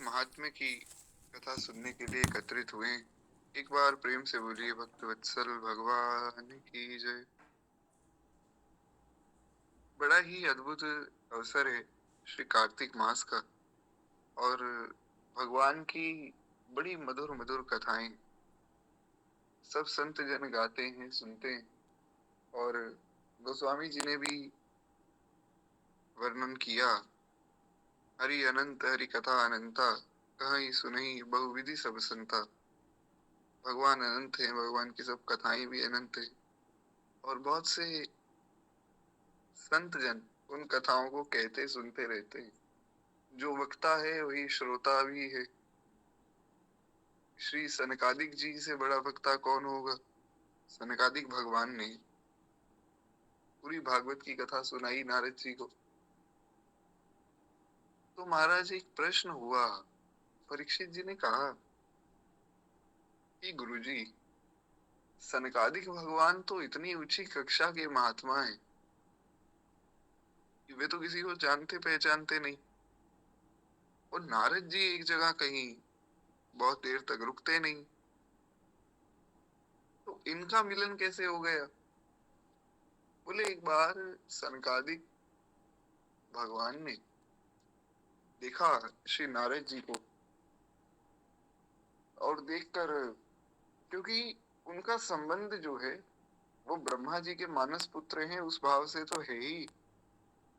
महात्मा की कथा सुनने के लिए एकत्रित हुए हैं। एक बार प्रेम से बोलिए भक्त वत्सल भगवान की जय। बड़ा ही अद्भुत अवसर है श्री कार्तिक मास का। और भगवान की बड़ी मधुर मधुर कथाएं सब संत जन गाते हैं, सुनते हैं। और गोस्वामी जी ने भी वर्णन किया, हरि अनंत हरि कथा अनंता, कहीं सुनई बहुविधि सब संता। भगवान अनंत है, भगवान की सब कथाएं भी अनंत है। और बहुत से संत जन उन कथाओं को कहते सुनते रहते हैं। जो वक्ता है वही श्रोता भी है। श्री सनकादिक जी से बड़ा वक्ता कौन होगा? सनकादिक भगवान ने पूरी भागवत की कथा सुनाई नारद जी को। तो महाराज एक प्रश्न हुआ। परीक्षित जी ने कहा कि गुरुजी, सनकादिक भगवान तो इतनी ऊंची कक्षा के महात्मा हैं कि वे तो किसी को जानते पहचानते नहीं। और नारद जी एक जगह कहीं बहुत देर तक रुकते नहीं, तो इनका मिलन कैसे हो गया? बोले एक बार सनकादिक भगवान ने देखा श्री नारद जी को। और देखकर, क्योंकि उनका संबंध जो है वो ब्रह्मा जी के मानस पुत्र हैं उस भाव से तो है ही,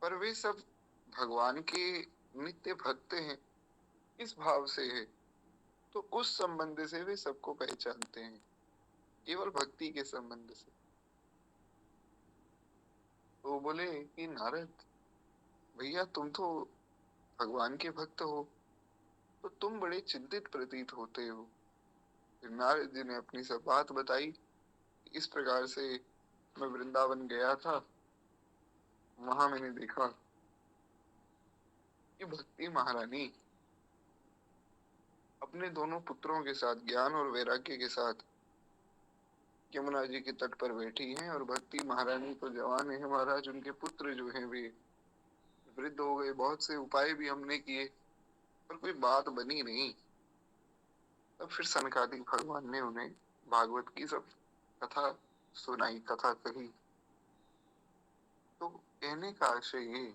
पर वे सब भगवान के नित्य भक्त हैं इस भाव से है। तो उस संबंध से वे सबको पहचानते हैं, केवल भक्ति के संबंध से। तो बोले कि नारद भैया, तुम तो भगवान के भक्त हो, तो तुम बड़े चिंतित प्रतीत होते हो। फिर नारद जी ने अपनी सब बात बताई। इस प्रकार से मैं वृंदावन गया था, वहां मैंने देखा कि भक्ति महारानी अपने दोनों पुत्रों के साथ, ज्ञान और वैराग्य के साथ, यमुना जी के तट पर बैठी हैं। और भक्ति महारानी तो जवान है महाराज, उनके पुत्र जो हैं वे वृद्ध हो गए। बहुत से उपाय भी हमने किए पर कोई बात बनी नहीं। तब फिर सनकादिक भगवान ने उन्हें भागवत की सब कथा सुनाई, कथा कही। तो कहने का आशय ये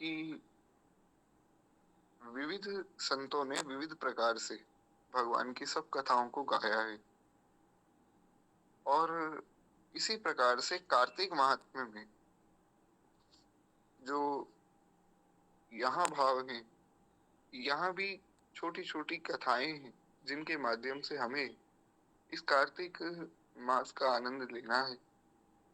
कि विविध संतों ने विविध प्रकार से भगवान की सब कथाओं को गाया है। और इसी प्रकार से कार्तिक महात्म्य में जो यहाँ भाव है, यहाँ भी छोटी छोटी कथाएं हैं जिनके माध्यम से हमें इस कार्तिक मास का आनंद लेना है।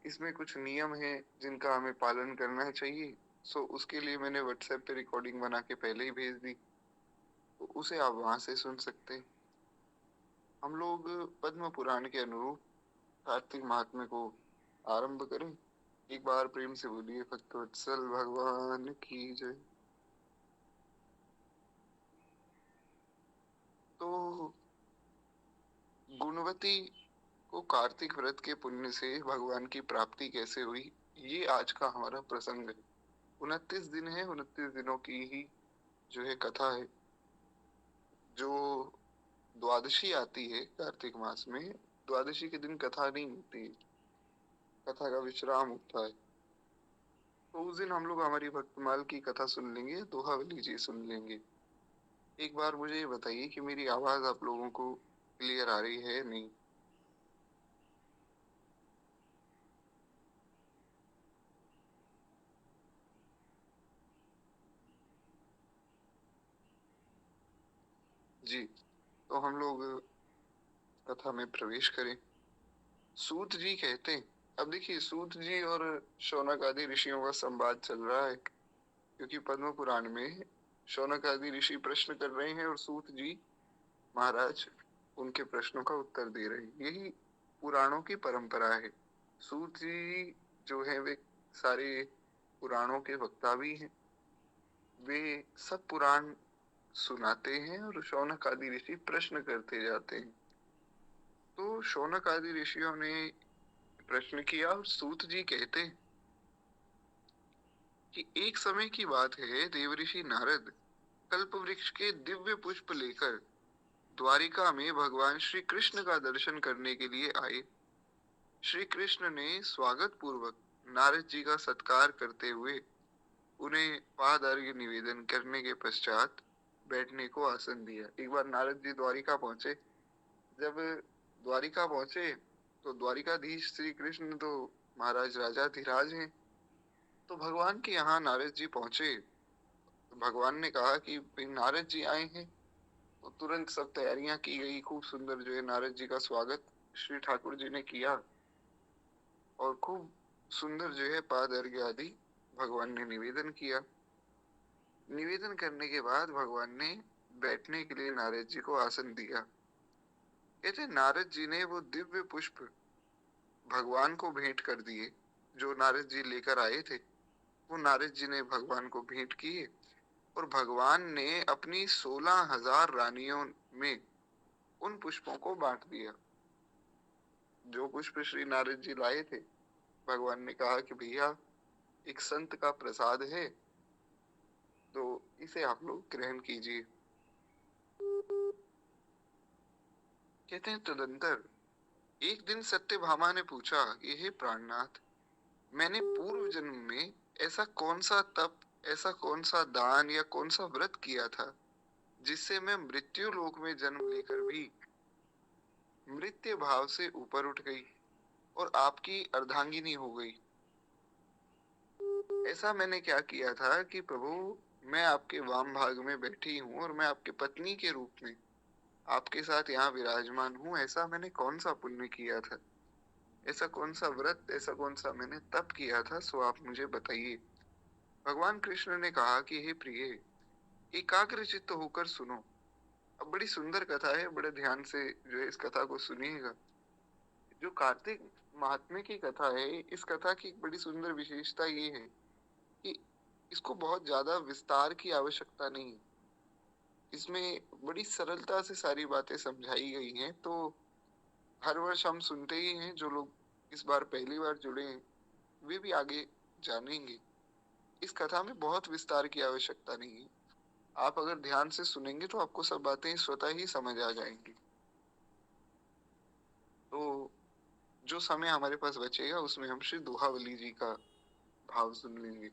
इसमें कुछ नियम है जिनका हमें पालन करना चाहिए। सो उसके लिए मैंने व्हाट्सएप पे रिकॉर्डिंग बना के पहले ही भेज दी, तो उसे आप वहां से सुन सकते हैं। हम लोग पद्म पुराण के अनुरूप कार्तिक महात्म्य को आरंभ करें। एक बार प्रेम से बोलिए भक्तवत्सल भगवान की जय। तो गुणवती को कार्तिक व्रत के पुण्य से भगवान की प्राप्ति कैसे हुई, ये आज का हमारा प्रसंग है। 29 दिन है, 29 दिनों की ही जो है कथा है। जो द्वादशी आती है कार्तिक मास में, द्वादशी के दिन कथा नहीं होती, कथा का विश्राम होता है। तो उस दिन हम लोग हमारी भक्तमाल की कथा सुन लेंगे, दोहावली जी सुन लेंगे। एक बार मुझे ये बताइए कि मेरी आवाज आप लोगों को क्लियर आ रही है नहीं? जी, तो हम लोग कथा में प्रवेश करें। सूत जी कहते हैं, अब देखिए सूत जी और शौनक आदि ऋषियों का संवाद चल रहा है, क्योंकि पद्म पुराण में शौनक आदि ऋषि प्रश्न कर रहे हैं और सूत जी महाराज उनके प्रश्नों का उत्तर दे रहे हैं। यही पुराणों की परंपरा है। सूत जी जो है वे सारे पुराणों के वक्ता भी हैं। वे सब पुराण सुनाते हैं और शौनक आदि ऋषि प्रश्न करते जाते हैं। तो शौनक आदि ऋषियों ने प्रश्न किया और सूत जी कहते कि एक समय की बात है, देवऋषि नारद कल्प वृक्ष के दिव्य पुष्प लेकर द्वारिका में भगवान श्री कृष्ण का दर्शन करने के लिए आए। श्री कृष्ण ने स्वागत पूर्वक नारद जी का सत्कार करते हुए उन्हें पाद अर्घ्य निवेदन करने के पश्चात बैठने को आसन दिया। एक बार नारद जी द्वारिका पहुंचे। जब द्वारिका पहुंचे तो द्वारिकाधीश श्री कृष्ण तो महाराज राजाधिराज हैं। तो भगवान के यहाँ नारद जी पहुंचे तो भगवान ने कहा कि भाई नारद जी आए हैं। तो तुरंत सब तैयारियां की गई। खूब सुंदर जो है नारद जी का स्वागत श्री ठाकुर जी ने किया और खूब सुंदर जो है पाद अर्घ्य आदि भगवान ने निवेदन किया। निवेदन करने के बाद भगवान ने बैठने के लिए नारद जी को आसन दिया। कहते नारद जी ने वो दिव्य पुष्प भगवान को भेंट कर दिए। जो नारद जी लेकर आए थे वो नारद जी ने भगवान को भेंट किए और भगवान ने अपनी 16,000 रानियों में उन पुष्पों को बांट दिया। जो पुष्प श्री नारद जी लाए थे भगवान ने कहा कि भैया एक संत का प्रसाद है तो इसे आप लोग ग्रहण कीजिए। कहते हैं तदंतर एक दिन सत्यभामा ने पूछा कि हे प्राणनाथ, मैंने पूर्व जन्म में ऐसा कौन सा तप, ऐसा कौन सा दान या कौन सा व्रत किया था जिससे मैं मृत्यु लोक में जन्म लेकर भी मृत्यु भाव से ऊपर उठ गई और आपकी अर्धांगिनी हो गई। ऐसा मैंने क्या किया था कि प्रभु मैं आपके वाम भाग में बैठी हूँ और मैं आपके पत्नी के रूप में आपके साथ यहाँ विराजमान हूँ। ऐसा मैंने कौन सा पुण्य किया था, ऐसा कौन सा व्रत, ऐसा कौन सा मैंने तप किया था, सो आप मुझे बताइए। भगवान कृष्ण ने कहा कि हे प्रिय, एकाग्र चित्त होकर सुनो। अब बड़ी सुंदर कथा है, बड़े ध्यान से जो है इस कथा को सुनिएगा। जो कार्तिक महात्म्य की कथा है, इस कथा की एक बड़ी सुंदर विशेषता ये है कि इसको बहुत ज्यादा विस्तार की आवश्यकता नहीं है। इसमें बड़ी सरलता से सारी बातें समझाई गई हैं। तो हर वर्ष हम सुनते ही हैं, जो लोग इस बार पहली बार जुड़े हैं वे भी आगे जानेंगे। इस कथा में बहुत विस्तार की आवश्यकता नहीं है। आप अगर ध्यान से सुनेंगे तो आपको सब बातें स्वतः ही समझ आ जाएंगी। तो जो समय हमारे पास बचेगा उसमें हम श्री दोहावली जी का भाव सुन लेंगे।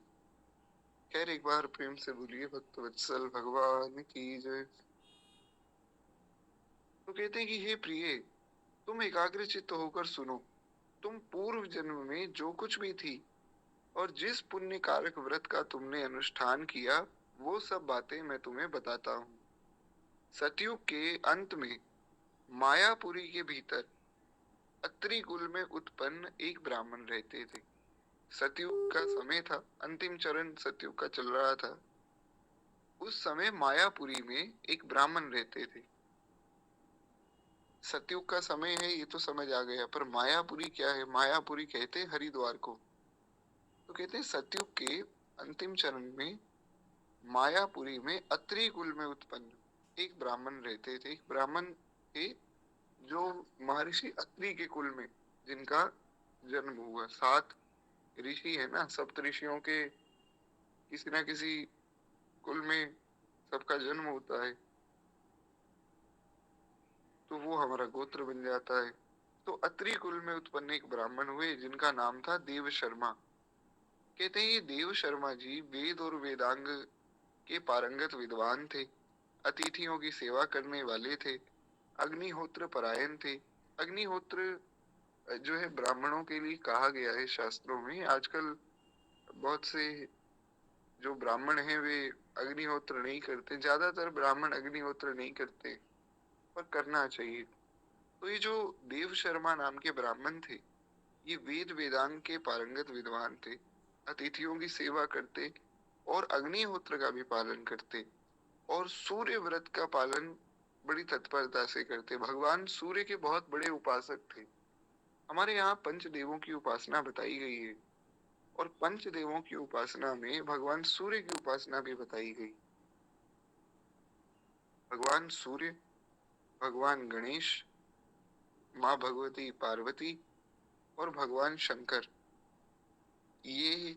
खैर एक बार प्रेम से बोलिए भक्त वत्सल भगवान की जय। तो कहते हैं कि हे प्रिय, तुम एकाग्र चित्त होकर सुनो। तुम पूर्व जन्म में जो कुछ भी थी और जिस पुण्य कारक व्रत का तुमने अनुष्ठान किया वो सब बातें मैं तुम्हें बताता हूँ। सतयुग के अंत में मायापुरी के भीतर अत्रि कुल में उत्पन्न एक ब्राह्मण रहते थे। सतयुग का समय था, अंतिम चरण सतयुग का चल रहा था। उस समय मायापुरी में एक ब्राह्मण रहते थे। सतयुग का समय है ये तो समझ आ गया, पर मायापुरी क्या है? मायापुरी कहते हैं हरिद्वार को। तो कहते हैं सतयुग के अंतिम चरण में मायापुरी में अत्रि कुल में उत्पन्न एक ब्राह्मण रहते थे। एक ब्राह्मण के जो महर्षि अत्रि के कुल में जिनका जन्म हुआ। 7 ऋषि है ना, सप्त ऋषियों के किसी ना किसी कुल में सबका जन्म होता है, तो वो हमारा गोत्र बन जाता है। तो अत्रि कुल में उत्पन्न एक ब्राह्मण हुए जिनका नाम था देव शर्मा। कहते हैं ये देव शर्मा जी वेद और वेदांग के पारंगत विद्वान थे, अतिथियों की सेवा करने वाले थे, अग्निहोत्र परायण थे। अग्निहोत्र जो है ब्राह्मणों के लिए कहा गया है शास्त्रों में। आजकल बहुत से जो ब्राह्मण हैं वे अग्निहोत्र नहीं करते, ज्यादातर ब्राह्मण अग्निहोत्र नहीं करते, पर करना चाहिए। तो ये जो देव शर्मा नाम के ब्राह्मण थे ये वेद वेदांग के पारंगत विद्वान थे, अतिथियों की सेवा करते और अग्निहोत्र का भी पालन करते और सूर्य व्रत का पालन बड़ी तत्परता से करते। भगवान सूर्य के बहुत बड़े उपासक थे। हमारे यहाँ पंचदेवों की उपासना बताई गई है और पंचदेवों की उपासना में भगवान सूर्य की उपासना भी बताई गई। भगवान सूर्य, भगवान गणेश, माँ भगवती पार्वती और भगवान शंकर, ये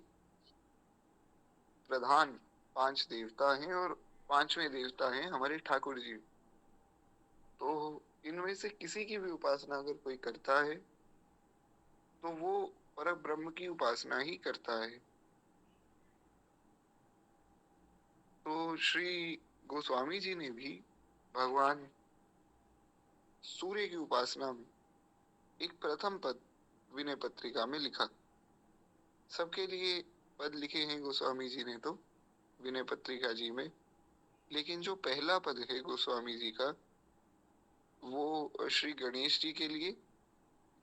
प्रधान 5 देवता हैं और 5वें देवता हैं हमारे ठाकुर जी। तो इनमें से किसी की भी उपासना अगर कोई करता है तो वो पर ब्रह्म की उपासना ही करता है। तो श्री गोस्वामी जी ने भी भगवान सूर्य की उपासना में एक प्रथम पद विनय पत्रिका में लिखा। सबके लिए पद लिखे हैं गोस्वामी जी ने तो विनय पत्रिका जी में, लेकिन जो पहला पद है गोस्वामी जी का वो श्री गणेश जी के लिए।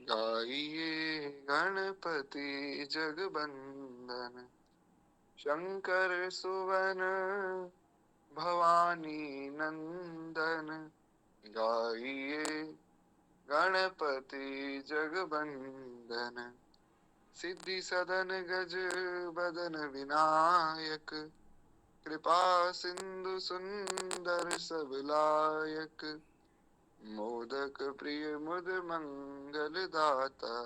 गाइए गणपति जगबंदन शंकर सुवन भवानी नंदन। गाइए गणपति जगबंदन सिद्धि सदन गज बदन विनायक कृपा सिंधु सुंदर सब लायक मोदक प्रिय मुद मंगल दाता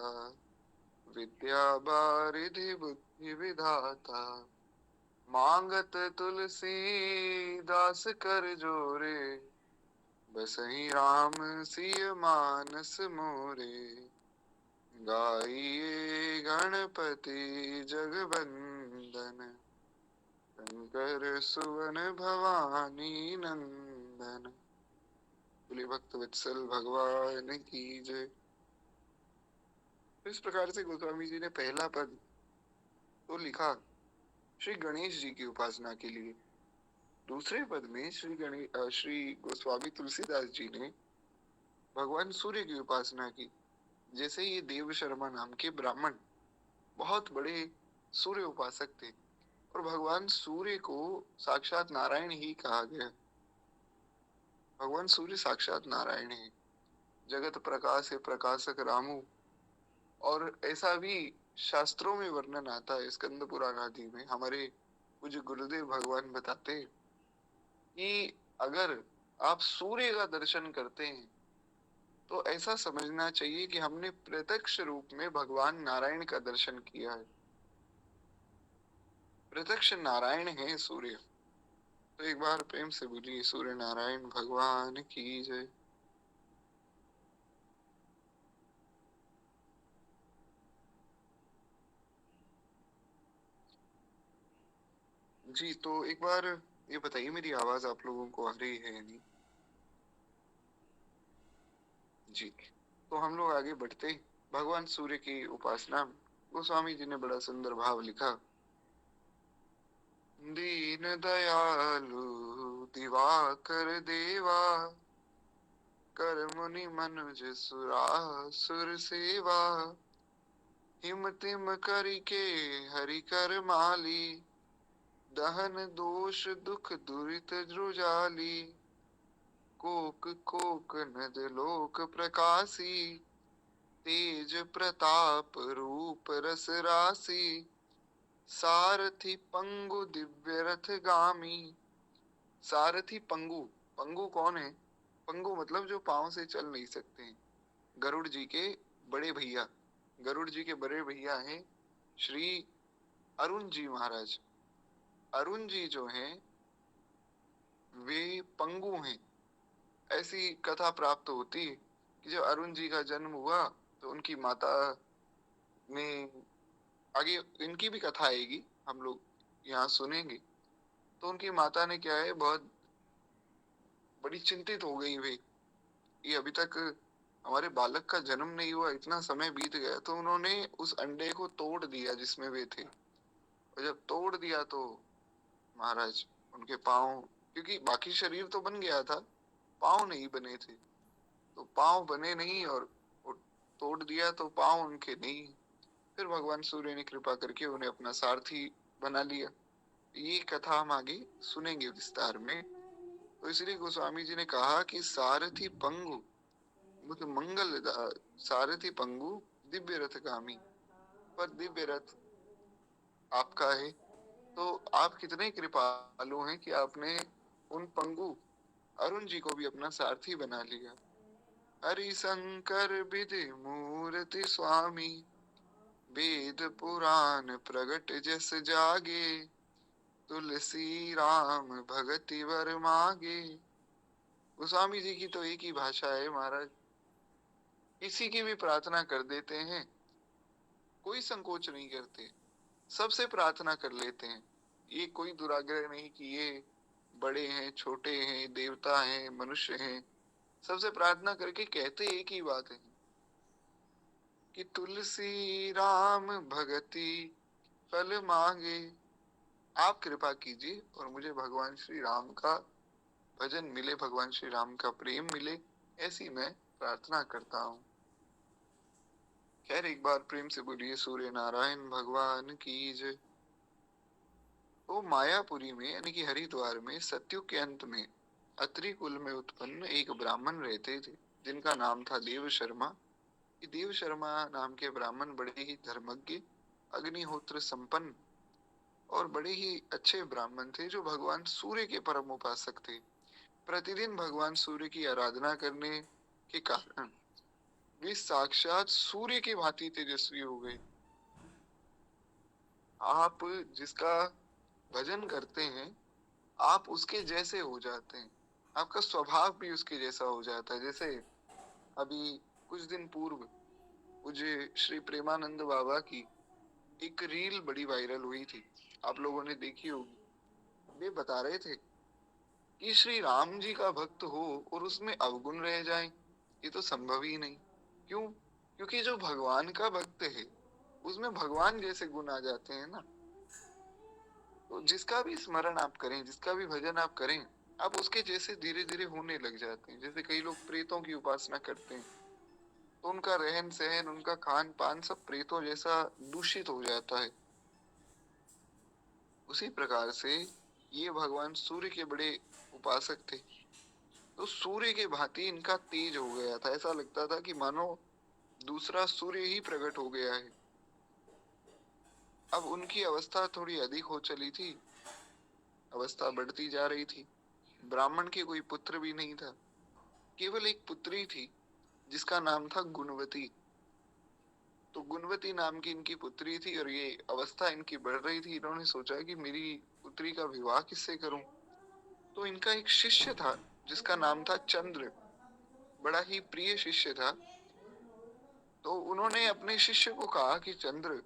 विद्या बारिधि बुद्धि विधाता मांगत तुलसी दास कर जोरे बसहि राम सिय मानस मोरे। गाइए गणपति जगबंदन शंकर सुवन भवानी नंदन। बोले भक्त वत्सल भगवान की जय। इस प्रकार से गोस्वामी जी ने पहला पद तो लिखा श्री गणेश जी की उपासना के लिए। दूसरे पद में श्री गोस्वामी तुलसीदास जी ने भगवान सूर्य की उपासना की। जैसे ये देव शर्मा नाम के ब्राह्मण बहुत बड़े सूर्य उपासक थे और भगवान सूर्य को साक्षात नारायण ही कहा गया। भगवान सूर्य साक्षात नारायण है। जगत प्रकाश है प्रकाशक रामू। और ऐसा भी शास्त्रों में वर्णन आता है स्कंद पुराण आदि में। हमारे पूज्य गुरुदेव भगवान बताते हैं कि अगर आप सूर्य का दर्शन करते हैं तो ऐसा समझना चाहिए कि हमने प्रत्यक्ष रूप में भगवान नारायण का दर्शन किया है। प्रत्यक्ष नारायण है सूर्य। तो एक बार प्रेम से बोलिए सूर्य नारायण भगवान की जय। जी तो एक बार ये बताइए मेरी आवाज आप लोगों को आ रही है या नहीं? जी तो हम लोग आगे बढ़ते भगवान सूर्य की उपासना। गोस्वामी जी ने बड़ा सुंदर भाव लिखा। दीन दयालु दिवाकर देवा कर मुनि मनुज सुरासुर सेवा हिम तिम करि के हरि कर माली दहन दोष दुख दुरित द्रुजाली कोक कोक नद लोक प्रकाशी तेज प्रताप रूप रस राशि सारथी पंगु दिव्य रथ गामी। सारथी पंगु, पंगु कौन है? पंगु मतलब जो पांव से चल नहीं सकते हैं। गरुड़ जी के बड़े भैया, गरुड़ जी के बड़े भैया हैं श्री अरुण जी महाराज। अरुण जी जो हैं वे पंगु हैं। ऐसी कथा प्राप्त होती है कि जब अरुण जी का जन्म हुआ तो उनकी माता ने, आगे इनकी भी कथा आएगी हम लोग यहाँ सुनेंगे, तो उनकी माता ने क्या है बहुत बड़ी चिंतित हो गई वे। ये अभी तक हमारे बालक का जन्म नहीं हुआ, इतना समय बीत गया। तो उन्होंने उस अंडे को तोड़ दिया जिसमें वे थे। और जब तोड़ दिया तो महाराज उनके पाँव, क्योंकि बाकी शरीर तो बन गया था, पाँव नहीं बने थे। तो पाँव बने नहीं और तोड़ दिया तो पाँव उनके नहीं। फिर भगवान सूर्य ने कृपा करके उन्हें अपना सारथी बना लिया। ये कथा हम आगे सुनेंगे विस्तार में। तो इसलिए गोस्वामी जी ने कहा कि सारथी पंगु मंगल सारथी पंगु दिव्य रथ गामी। पर दिव्य रथ आपका है तो आप कितने कृपालु हैं कि आपने उन पंगु अरुण जी को भी अपना सारथी बना लिया। हरि शंकर विधि मूर्ति स्वामी वेद पुराण प्रगट जस जागे तुलसी राम भगति वर मांगे। गोस्वामी जी की तो एक ही भाषा है महाराज, किसी की भी प्रार्थना कर देते हैं, कोई संकोच नहीं करते, सबसे प्रार्थना कर लेते हैं। ये कोई दुराग्रह नहीं कि ये बड़े हैं, छोटे हैं, देवता हैं, मनुष्य हैं, सबसे प्रार्थना करके कहते एक ही बात है कि तुलसी राम भगति फल मांगे। आप कृपा कीजिए और मुझे भगवान श्री राम का भजन मिले, भगवान श्री राम का प्रेम मिले, ऐसी मैं प्रार्थना करता हूँ। खैर एक बार प्रेम से बोलिए सूर्य नारायण भगवान की जय। तो मायापुरी में यानी कि हरिद्वार में सतयुग के अंत में अत्रि कुल में उत्पन्न एक ब्राह्मण रहते थे जिनका नाम था देव शर्मा। देव शर्मा नाम के ब्राह्मण बड़े ही धर्मज्ञ, अग्निहोत्र संपन्न और बड़े ही अच्छे ब्राह्मण थे जो भगवान सूर्य के परम उपासक थे। प्रतिदिन भगवान सूर्य की आराधना करने के कारण वे साक्षात सूर्य के भांति तेजस्वी हो गए। आप जिसका भजन करते हैं आप उसके जैसे हो जाते हैं, आपका स्वभाव भी उसके जैसा हो जाता है। जैसे अभी कुछ दिन पूर्व मुझे श्री प्रेमानंद बाबा की एक रील बड़ी वायरल हुई थी, आप लोगों ने देखी होगी। वे बता रहे थे कि श्री राम जी का भक्त हो और उसमें अवगुण रह जाए, ये तो संभव ही नहीं। क्यों? क्योंकि जो भगवान का भक्त है उसमें भगवान जैसे गुण आ जाते हैं ना। तो जिसका भी स्मरण आप करें, जिसका भी भजन आप करें, आप उसके जैसे धीरे धीरे होने लग जाते हैं। जैसे कई लोग प्रेतों की उपासना करते हैं तो उनका रहन सहन, उनका खान पान सब प्रेतों जैसा दूषित हो जाता है। उसी प्रकार से ये भगवान सूर्य के बड़े उपासक थे, तो सूर्य के भांति इनका तेज हो गया था। ऐसा लगता था कि मानो दूसरा सूर्य ही प्रकट हो गया है। अब उनकी अवस्था थोड़ी अधिक हो चली थी, अवस्था बढ़ती जा रही थी। ब्राह्मण के कोई पुत्र भी नहीं था, केवल एक पुत्री थी जिसका नाम था गुणवती। तो गुणवती नाम की इनकी पुत्री थी और ये अवस्था इनकी बढ़ रही थी। इन्होंने सोचा कि मेरी पुत्री का विवाह किससे करूं। तो इनका एक शिष्य था जिसका नाम था चंद्र, बड़ा ही प्रिय शिष्य था। तो उन्होंने अपने शिष्य को कहा कि चंद्र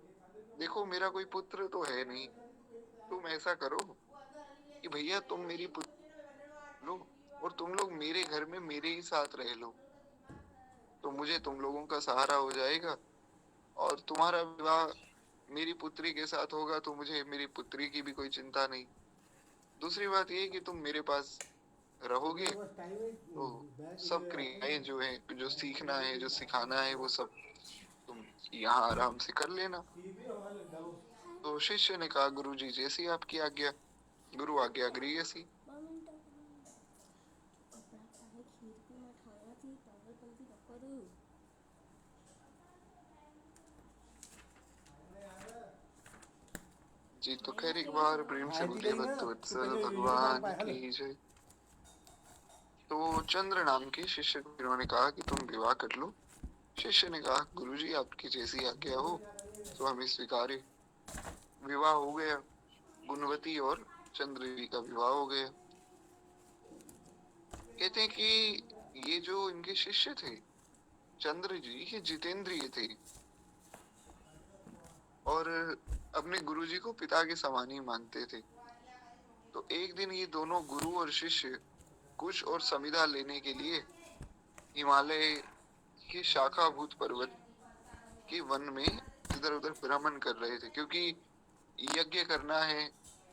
देखो, मेरा कोई पुत्र तो है नहीं, तुम ऐसा करो कि भैया तुम मेरी पुत्री लो और तुम लोग मेरे घर में मेरे ही साथ रह लो, तो मुझे तुम लोगों का सहारा हो जाएगा और तुम्हारा विवाह मेरी पुत्री के साथ होगा तो मुझे मेरी पुत्री की भी कोई चिंता नहीं। दूसरी बात ये कि तुम मेरे पास रहोगे तो सब क्रियाएं जो है, जो सीखना है, जो सिखाना है, वो सब तुम यहाँ आराम से कर लेना। तो शिष्य ने कहा गुरुजी जैसी आपकी आज्ञा। गुरु आज्ञा गृह सी। जी तो खैर एक बार प्रेम से बोलिए भक्त वत्सल भगवान की जय। तो चंद्र नाम के शिष्य को इन्होंने कहा कि तुम विवाह कर लो। शिष्य ने कहा गुरुजी आपकी जैसी आज्ञा हो तो हमें स्वीकार्य। विवाह हो गया, गुणवती और चंद्र जी का विवाह हो गया। कहते हैं कि ये जो इनके शिष्य थे चंद्र जी, ये जितेंद्रिय थे और अपने गुरुजी को पिता के समान ही मानते थे। तो एक दिन ये दोनों गुरु और शिष्य कुश और समिधा लेने के लिए हिमालय के शाखाभूत पर्वत के वन में इधर उधर भ्रमण कर रहे थे। क्योंकि यज्ञ करना है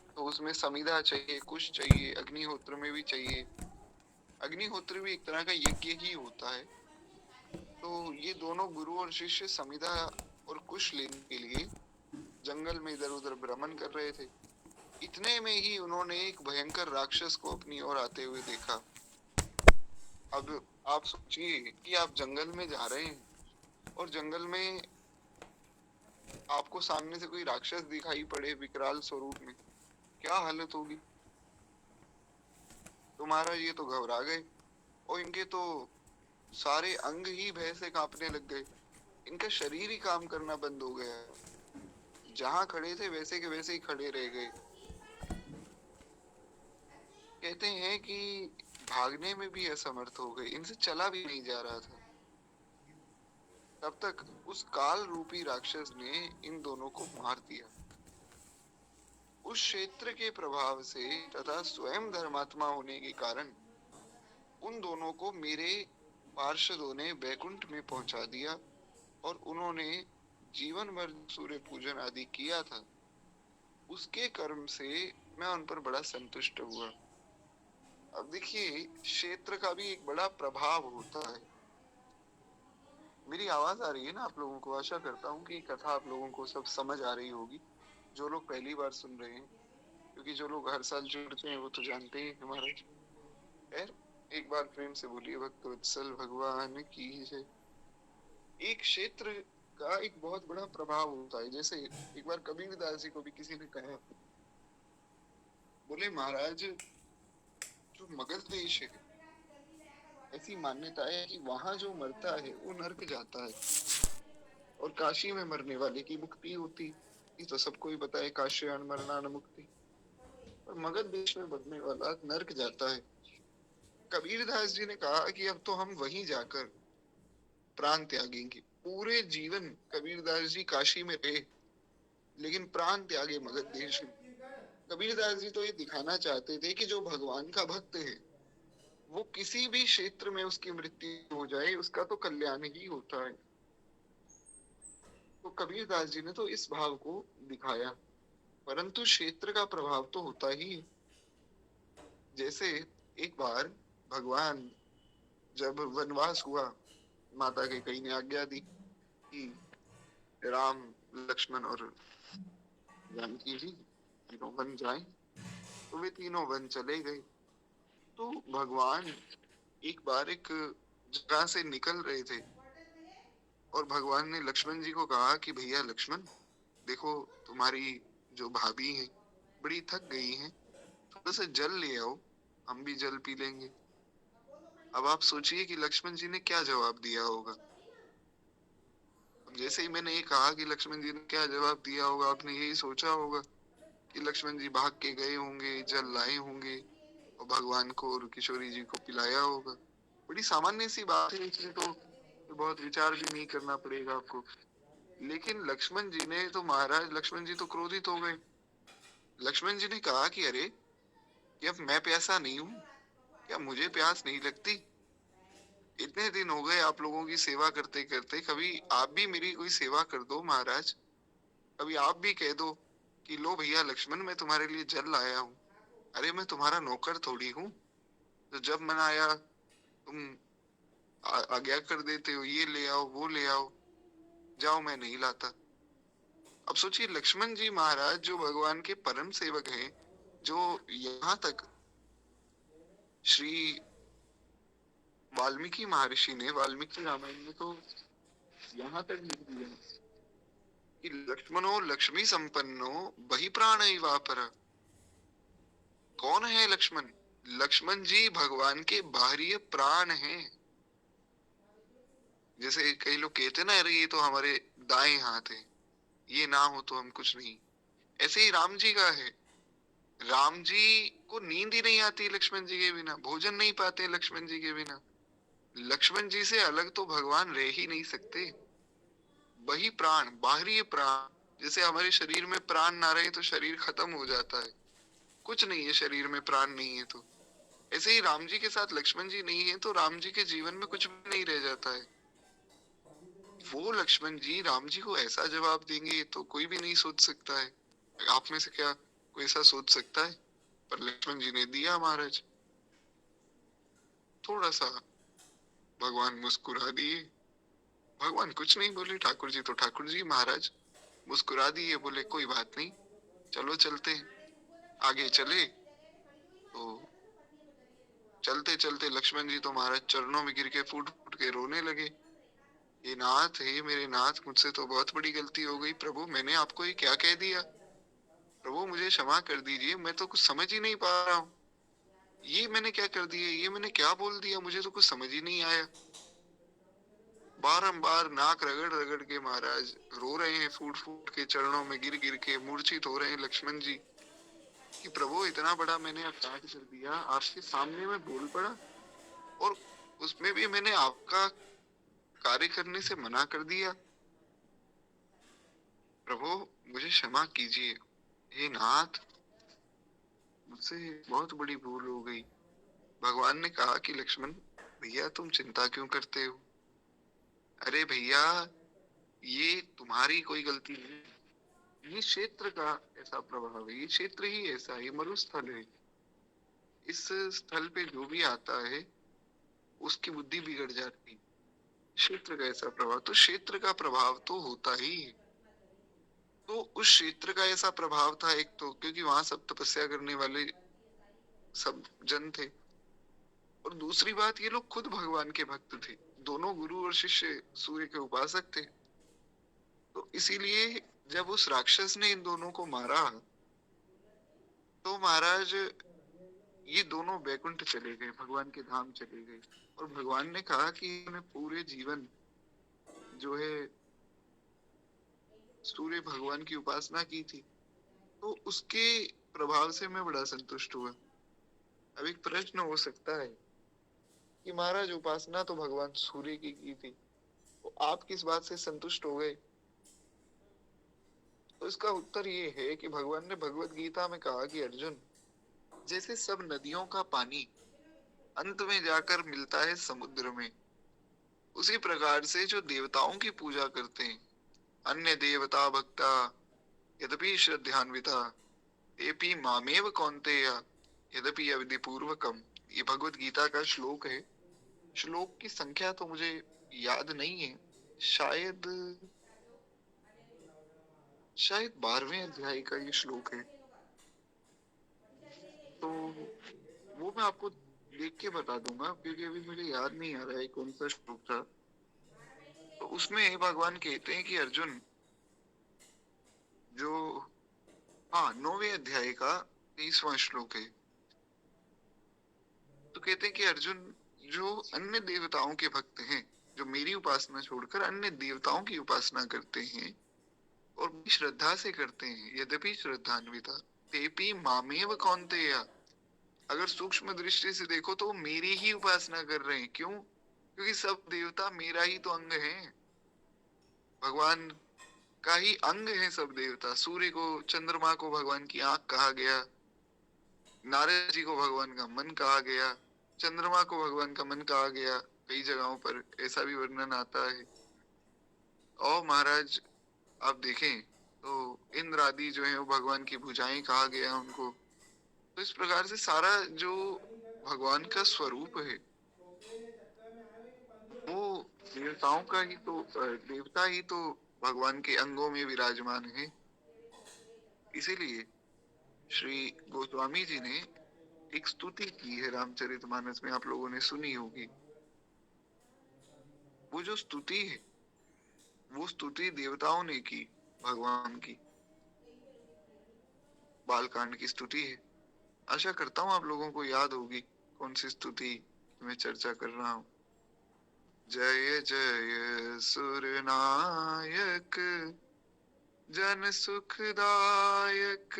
तो उसमें समिधा चाहिए, कुश चाहिए, अग्निहोत्र में भी चाहिए। अग्निहोत्र भी एक तरह का यज्ञ ही होता है। तो ये दोनों गुरु और शिष्य समिधा और कुश लेने के लिए जंगल में इधर उधर भ्रमण कर रहे थे। इतने में ही उन्होंने एक भयंकर राक्षस को अपनी ओर आते हुए देखा। अब आप सोचिए कि आप जंगल में जा रहे हैं और जंगल में आपको सामने से कोई राक्षस दिखाई पड़े विकराल स्वरूप में, क्या हालत होगी। तो महाराज ये तो घबरा गए और इनके तो सारे अंग ही भय से कांपने लग गए। इनका शरीर ही काम करना बंद हो गया, जहां खड़े थे वैसे के वैसे ही खड़े रह गए। कहते हैं कि भागने में भी असमर्थ हो गए, इनसे चला भी नहीं जा रहा था। तब तक उस काल रूपी राक्षस ने इन दोनों को मार दिया। उस क्षेत्र के प्रभाव से तथा स्वयं धर्मात्मा होने के कारण उन दोनों को मेरे पार्षदों ने बैकुंठ में पहुंचा दिया और उन्होंने जीवन भर सूर्य पूजन आदि किया था, उसके कर्म से मैं उन पर बड़ा संतुष्ट हुआ। अब देखिए, क्षेत्र का भी एक बड़ा प्रभाव होता है। मेरी आवाज आ रही है ना आप लोगों को? आशा करता हूँ कि कथा आप लोगों को सब समझ आ रही होगी, जो लोग पहली बार सुन रहे हैं, क्योंकि जो लोग हर साल जुड़ते हैं वो तो जानते ही हैं महाराज। खैर, एक बार प्रेम से बोलिए भक्त वत्सल भगवान की जय। एक क्षेत्र का एक बहुत बड़ा प्रभाव होता है। जैसे एक बार कबीरदास जी को भी किसी ने कहा, बोले महाराज, जो मगध देश है, ऐसी मान्यता है कि वहां जो मरता है वो नरक जाता है, और काशी में मरने वाले की मुक्ति होती। ये तो सबको ही पता है, काश्यान मरना न मुक्ति। और मगध देश में मरने वाला नरक जाता है। कबीरदास जी ने कहा कि अब तो हम वहीं जाकर प्राण त्यागेंगे। पूरे जीवन कबीरदास जी काशी में रहे, लेकिन प्राण त्यागे मगध देश में। कबीरदास जी तो ये दिखाना चाहते थे कि जो भगवान का भक्त है, वो किसी भी क्षेत्र में उसकी मृत्यु हो जाए, उसका तो कल्याण ही होता है। तो कबीरदास जी ने तो इस भाव को दिखाया, परंतु क्षेत्र का प्रभाव तो होता ही है। जैसे एक बार भगवान जब वनवास हुआ, माता के कई ने आज्ञा दी कि राम, लक्ष्मण और जानकी जी तीनों वन जाएं, तो वे तीनों वन चले गए। तो भगवान एक बार एक जगह से निकल रहे थे और भगवान ने लक्ष्मण जी को कहा कि भैया लक्ष्मण, देखो तुम्हारी जो भाभी है बड़ी थक गई हैं, थोड़ा सा जल ले आओ, हम भी जल पी लेंगे। अब आप सोचिए कि लक्ष्मण जी ने क्या जवाब दिया होगा। जैसे ही मैंने ये कहा कि लक्ष्मण जी ने क्या जवाब दिया होगा, आपने यही सोचा होगा कि लक्ष्मण जी भाग के गए होंगे, जल लाए होंगे और भगवान को और किशोरी जी को पिलाया होगा। बड़ी सामान्य सी बात है, इसलिए तो बहुत विचार भी नहीं करना पड़ेगा आपको। लेकिन लक्ष्मण जी ने तो, महाराज लक्ष्मण जी तो क्रोधित हो गए। लक्ष्मण जी ने कहा कि अरे, कि अब मैं प्यासा नहीं हूँ क्या? मुझे प्यास नहीं लगती? इतने दिन हो गए आप लोगों की सेवा करते करते, कभी आप भी मेरी कोई सेवा कर दो महाराज। कभी आप भी कह दो कि लो भैया लक्ष्मण, मैं तुम्हारे लिए जल लाया हूँ। अरे मैं तुम्हारा नौकर थोड़ी हूँ, तो जब मन आया तुम आज्ञा कर देते हो, ये ले आओ वो ले आओ, जाओ मैं नहीं लाता। अब सोचिए, लक्ष्मण जी महाराज जो भगवान के परम सेवक हैं, जो यहाँ तक श्री वाल्मीकि महर्षि ने वाल्मीकि रामायण में तो यहाँ तक लिख दिया कि लक्ष्मणो लक्ष्मी संपन्नो बहि प्राण वापर। कौन है लक्ष्मण? लक्ष्मण जी भगवान के बाहरी प्राण हैं। जैसे कई लोग कहते ना, अरे ये तो हमारे दाएं हाथ है, ये ना हो तो हम कुछ नहीं। ऐसे ही राम जी का है। राम जी को नींद ही नहीं आती लक्ष्मण जी के बिना, भोजन नहीं पाते लक्ष्मण जी के बिना। लक्ष्मण जी से अलग तो भगवान रह ही नहीं सकते। वही प्राण, बाहरी प्राण। जैसे हमारे शरीर में प्राण ना रहे तो शरीर खत्म हो जाता है, कुछ नहीं है शरीर में, प्राण नहीं है तो। ऐसे ही राम जी के साथ लक्ष्मण जी नहीं है तो राम जी के जीवन में कुछ भी नहीं रह जाता है। वो लक्ष्मण जी राम जी को ऐसा जवाब देंगे तो कोई भी नहीं सोच सकता है। आप में से क्या कोई ऐसा सोच सकता है? पर लक्ष्मण जी ने दिया महाराज। थोड़ा सा भगवान मुस्कुरा दिए। भगवान कुछ नहीं बोले, ठाकुर जी तो ठाकुर जी महाराज मुस्कुरा दिए, बोले कोई बात नहीं, चलो चलते हैं। आगे चले तो चलते चलते लक्ष्मण जी तो महाराज चरणों में गिर के फूट फूट के रोने लगे। ये नाथ, हे मेरे नाथ, मुझसे तो बहुत बड़ी गलती हो गई प्रभु, मैंने आपको ये क्या कह दिया? प्रभु मुझे क्षमा कर दीजिए, मैं तो कुछ समझ ही नहीं पा रहा हूँ। ये मैंने क्या कर दिया, ये मैंने क्या बोल दिया, मुझे तो कुछ समझ ही नहीं आया। बारंबार नाक रगड़ रगड़ के महाराज रो रहे हैं, फूट फूट के चरणों में गिर गिर के मूर्छित हो रहे हैं लक्ष्मण जी। कि प्रभु इतना बड़ा मैंने अपराध कर दिया, आपके सामने मैं बोल पड़ा और उसमें भी मैंने आपका कार्य करने से मना कर दिया। प्रभु मुझे क्षमा कीजिए। हे नाथ, मुझसे बहुत बड़ी भूल हो गई। भगवान ने कहा कि लक्ष्मण भैया तुम चिंता क्यों करते हो? अरे भैया, ये तुम्हारी कोई गलती नहीं, ये क्षेत्र का ऐसा प्रभाव है, ये क्षेत्र ही ऐसा है, ये मरुस्थल है। इस स्थल पे जो भी आता है उसकी बुद्धि बिगड़ जाती है। क्षेत्र का ऐसा प्रभाव, तो क्षेत्र का प्रभाव तो होता ही है। तो उस क्षेत्र का ऐसा प्रभाव था, एक तो क्योंकि वहां सब तपस्या करने वाले सब जन थे, और दूसरी बात ये लोग खुद भगवान के भक्त थे। दोनों गुरु और शिष्य सूर्य के उपासक थे। तो इसीलिए जब उस राक्षस ने इन दोनों को मारा तो महाराज ये दोनों बैकुंठ चले गए, भगवान के धाम चले गए। और भगवान ने कहा कि उन्हें पूरे जीवन जो है सूर्य भगवान की उपासना की थी, तो उसके प्रभाव से मैं बड़ा संतुष्ट हुआ। अब एक प्रश्न हो सकता है कि महाराज उपासना तो भगवान सूर्य की थी, तो आप किस बात से संतुष्ट हो गए? तो इसका उत्तर ये है कि भगवान ने भगवत गीता में कहा कि अर्जुन, जैसे सब नदियों का पानी अंत में जाकर मिलता है समुद्र में, उसी प्रकार से जो देवताओं की पूजा करते हैं, अन्य देवता भक्ता यद्यपि श्रद्धान्विता तेपि मामेव कौन्तेय यद्यपि अविधि पूर्वकम। ये भगवत गीता का श्लोक है। श्लोक की संख्या तो मुझे याद नहीं है, शायद शायद 12वें अध्याय का ये श्लोक है। तो वो मैं आपको देख के बता दूंगा, क्योंकि अभी मुझे याद नहीं आ रहा है कौन सा श्लोक था। तो उसमें भगवान कहते हैं कि अर्जुन, जो हाँ 9वें अध्याय का 23वां श्लोक है। तो कहते हैं कि अर्जुन, जो अन्य देवताओं के भक्त हैं, जो मेरी उपासना छोड़कर अन्य देवताओं की उपासना करते हैं और श्रद्धा से करते हैं, यद्यपि श्रद्धान्विता तेपि मामेव कौन्तेय, अगर सूक्ष्म दृष्टि से देखो तो मेरी ही उपासना कर रहे हैं। क्यों? क्योंकि सब देवता मेरा ही तो अंग है, भगवान का ही अंग है सब देवता। सूर्य को, चंद्रमा को भगवान की आंख कहा गया, नारद जी को भगवान का मन कहा गया, चंद्रमा को भगवान का मन कहा गया, कई जगहों पर ऐसा भी वर्णन आता है। और महाराज आप देखें तो इंद्र आदि जो है वो भगवान की भुजाएं कहा गया उनको। तो इस प्रकार से सारा जो भगवान का स्वरूप है वो देवताओं का ही तो, देवता ही तो भगवान के अंगों में विराजमान है। इसीलिए श्री गोस्वामी जी ने एक स्तुति की है रामचरितमानस में, आप लोगों ने सुनी होगी। वो जो स्तुति है वो स्तुति देवताओं ने की भगवान की, बालकांड की स्तुति है। आशा करता हूँ आप लोगों को याद होगी कौन सी स्तुति मैं चर्चा कर रहा हूँ। जय जय सुरनायक जन सुखदायक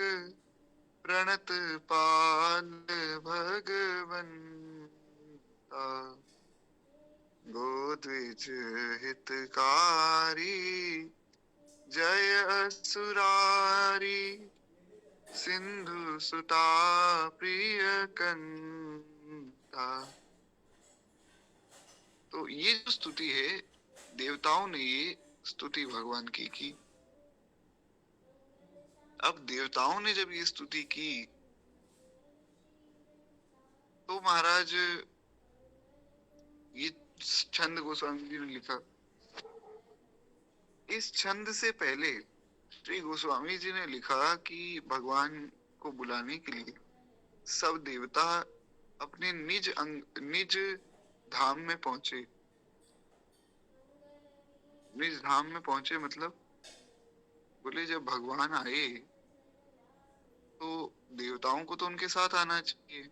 प्रणत पाल भगवंता, गोद्विज हितकारी जय असुरारी सिंधु सुता प्रिय कंता। तो ये जो स्तुति है, देवताओं ने ये स्तुति भगवान की। अब देवताओं ने जब ये स्तुति की तो महाराज ये छंद गोस्वामी जी ने लिखा। इस छंद से पहले श्री गोस्वामी जी ने लिखा कि भगवान को बुलाने के लिए सब देवता अपने निज धाम में पहुंचे। निज धाम में पहुंचे मतलब बोले जब भगवान आए तो देवताओं को तो उनके साथ आना चाहिए,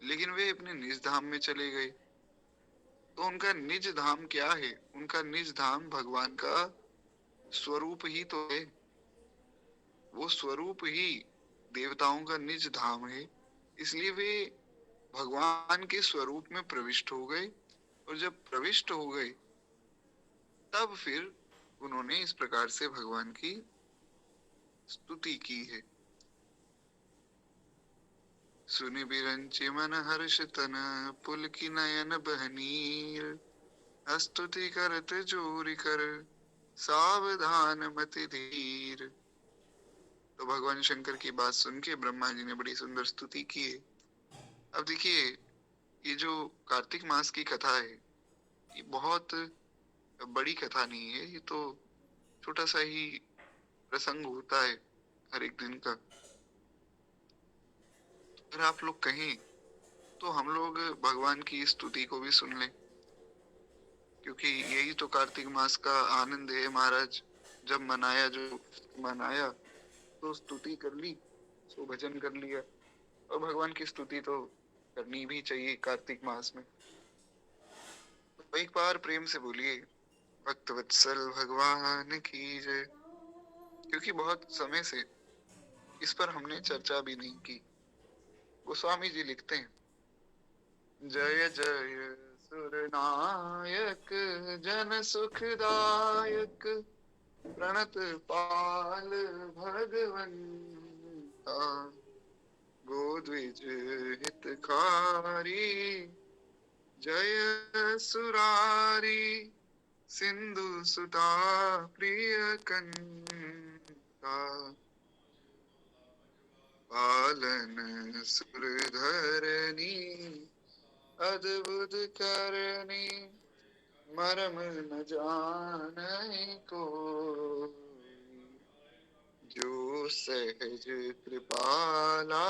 लेकिन वे अपने निज धाम में चले गए। तो उनका निज धाम क्या है? उनका निज धाम भगवान का स्वरूप ही तो है। वो स्वरूप ही देवताओं का निज धाम है, इसलिए वे भगवान के स्वरूप में प्रविष्ट हो गए, और जब प्रविष्ट हो गए तब फिर उन्होंने इस प्रकार से भगवान की स्तुति की है। सुनि बिरंचि मन हर्ष तन, पुलकी नयन बहनीर, स्तुति करत जोरि कर, सावधान मति धीर। तो भगवान शंकर की बात सुन के ब्रह्मा जी ने बड़ी सुंदर स्तुति की है। अब देखिए, ये जो कार्तिक मास की कथा है, ये बहुत बड़ी कथा नहीं है, ये तो छोटा सा ही प्रसंग होता है हर एक दिन का। अगर आप लोग कहें तो हम लोग भगवान की स्तुति को भी सुन लें, क्योंकि यही तो कार्तिक मास का आनंद है महाराज। जब मनाया तो स्तुति कर ली, सो भजन कर लिया, और भगवान की स्तुति तो करनी भी चाहिए कार्तिक मास में। तो एक बार प्रेम से बोलिए भक्त वत्सल भगवान की जय। क्योंकि बहुत समय से इस पर हमने चर्चा भी नहीं की। गोस्वामी जी लिखते हैं, जय जय सुरनायक जन सुखदायक, प्रणत पाल भगवंता, गोद्विज हितकारी, जय सुरारी, सिंधु सुता प्रिय कंता, पालन सुरधरनी, अद्भुत करनी, मरम न जाने को, जो सहज कृपाला,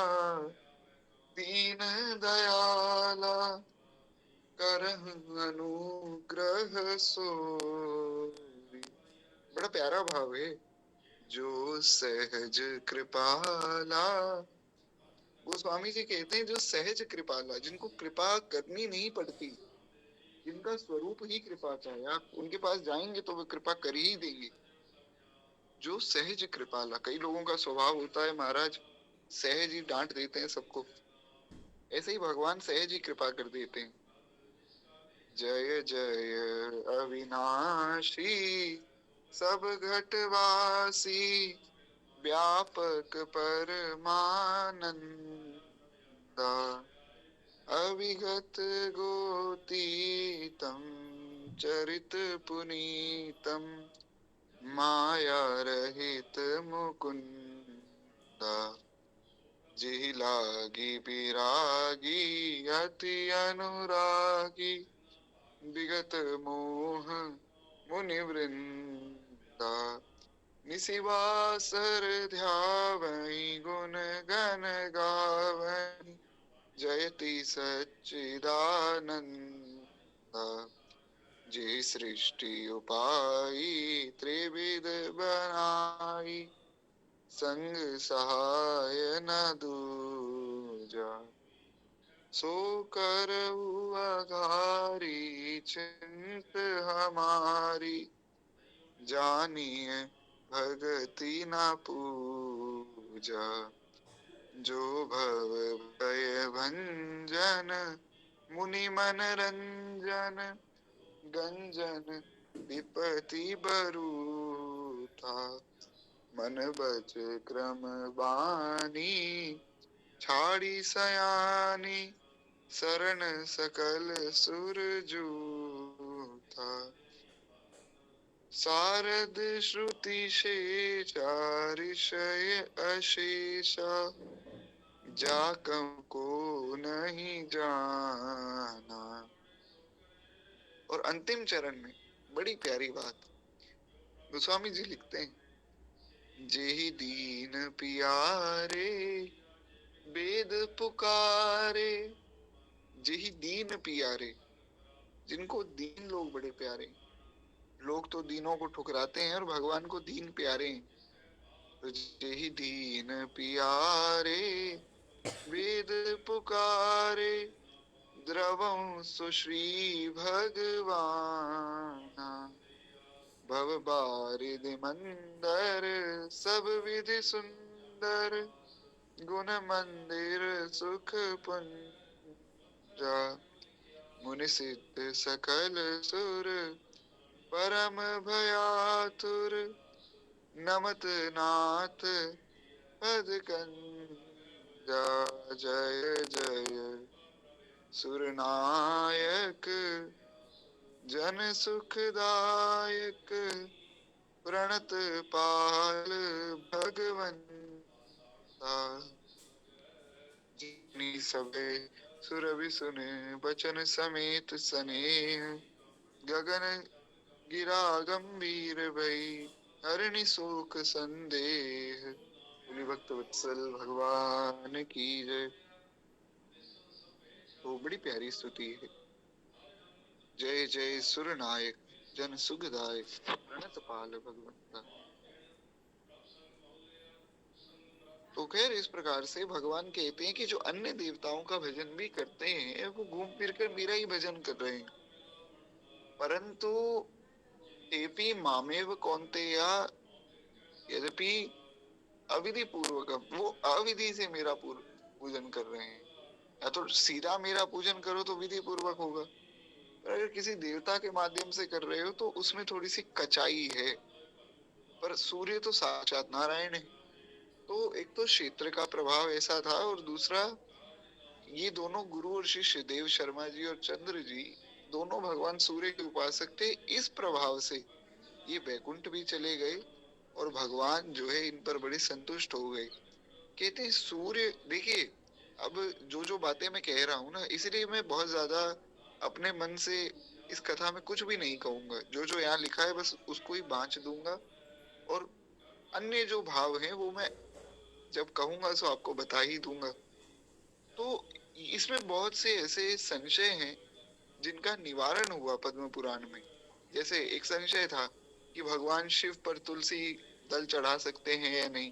दीन दयाला, करहु अनुग्रह सोई। बड़ा प्यारा भाव है, जो सहज कृपाला। गोस्वामी जी कहते हैं, जो सहज कृपाला, जिनको कृपा करनी नहीं पड़ती, जिनका स्वरूप ही कृपा का है, आप उनके पास जाएंगे तो वे कृपा कर ही देंगे। जो सहज कृपाला, कई लोगों का स्वभाव होता है महाराज सहज ही डांट देते हैं सबको, ऐसे ही भगवान सहज ही कृपा कर देते हैं। जय जय अविनाशी, सब घटवासी, व्यापक परमानंदा, अविगत गोतीतम, चरित पुनीतम, माया रहित मुकुंदा, जी लागी बिरागी, अति अनुरागी, विगत मोह मुनिवृंदा, निशिवासर ध्यावै, गुण गण गावै, जयति सच्चिदानंदा, जे सृष्टि उपाई, त्रिविध बनाई, संग सहाय न दूजा, सो करहु आधारी, चिंत हमारी, जानिए भगति न पूजा, जो भव भय भंजन, मुनि मन रंजन, गंजन विपति बरूथा, मन बच क्रम बानी, छाड़ी सयानी, शरण सकल सुर जूथा, शारद श्रुति शेषा, ऋषय अशेषा, जाकम को नहीं जाना। और अंतिम चरण में बड़ी प्यारी बात गोस्वामी जी लिखते हैं, जेहि दीन पियारे, वेद पुकारे। जेहि दीन पियारे, जिनको दीन लोग बड़े प्यारे। लोग तो दीनों को ठुकराते हैं और भगवान को दीन प्यारे हैं। तो जेहि दीन पियारे, वेद पुकारे, द्रवं सुश्री भगवाना, भव बारिधि मंदर, सब विधि सुंदर, गुण मंदिर सुख पुंजा, मुनि सिद्ध सकल सुर, परम भयातुर, नमत नाथ पद कंजा। जय जय सुरनायक, जन सुखदायक, प्रणत पाल भगवंता। जिनी सबे सुरभि सुने, बचन समेत स्नेह, गगन गिरा गंभीर भई, हरनि शोक संदेह। बोली भक्त वत्सल भगवान की जय। तो बड़ी प्यारी स्तुति है। जय जय सुर नायक, जन सुखदायक, प्रणत पाल भगवंता। तो खैर इस प्रकार से भगवान कहते हैं कि जो अन्य देवताओं का भजन भी करते हैं वो घूम फिर कर मेरा ही भजन कर रहे हैं, परंतु तेपी मामेव कौन्तेया, यद्यपि अविधि पूर्वक, वो अविधि से मेरा पूजन कर रहे हैं। या तो सीधा मेरा पूजन करो तो विधि पूर्वक होगा, पर अगर किसी देवता के माध्यम से कर रहे हो तो उसमें थोड़ी सी कचाई है। पर सूर्य तो साक्षात नारायण है। तो एक तो क्षेत्र का प्रभाव ऐसा था, और दूसरा ये दोनों गुरु और शिष्य देव शर्मा जी और चंद्र जी दोनों भगवान सूर्य के उपासक थे। इस प्रभाव से ये वैकुंठ भी चले गए और भगवान जो है इन पर बड़े संतुष्ट हो गए। कहते हैं सूर्य, देखिए अब जो जो बातें मैं कह रहा हूँ ना, इसलिए मैं बहुत ज्यादा अपने मन से इस कथा में कुछ भी नहीं कहूंगा। जो जो यहाँ लिखा है बस उसको ही बांच दूंगा, और अन्य जो भाव हैं वो मैं जब कहूंगा तो आपको बता ही दूंगा। तो इसमें बहुत से ऐसे संशय हैं जिनका निवारण हुआ पद्म पुराण में। जैसे एक संशय था कि भगवान शिव पर तुलसी दल चढ़ा सकते हैं या नहीं।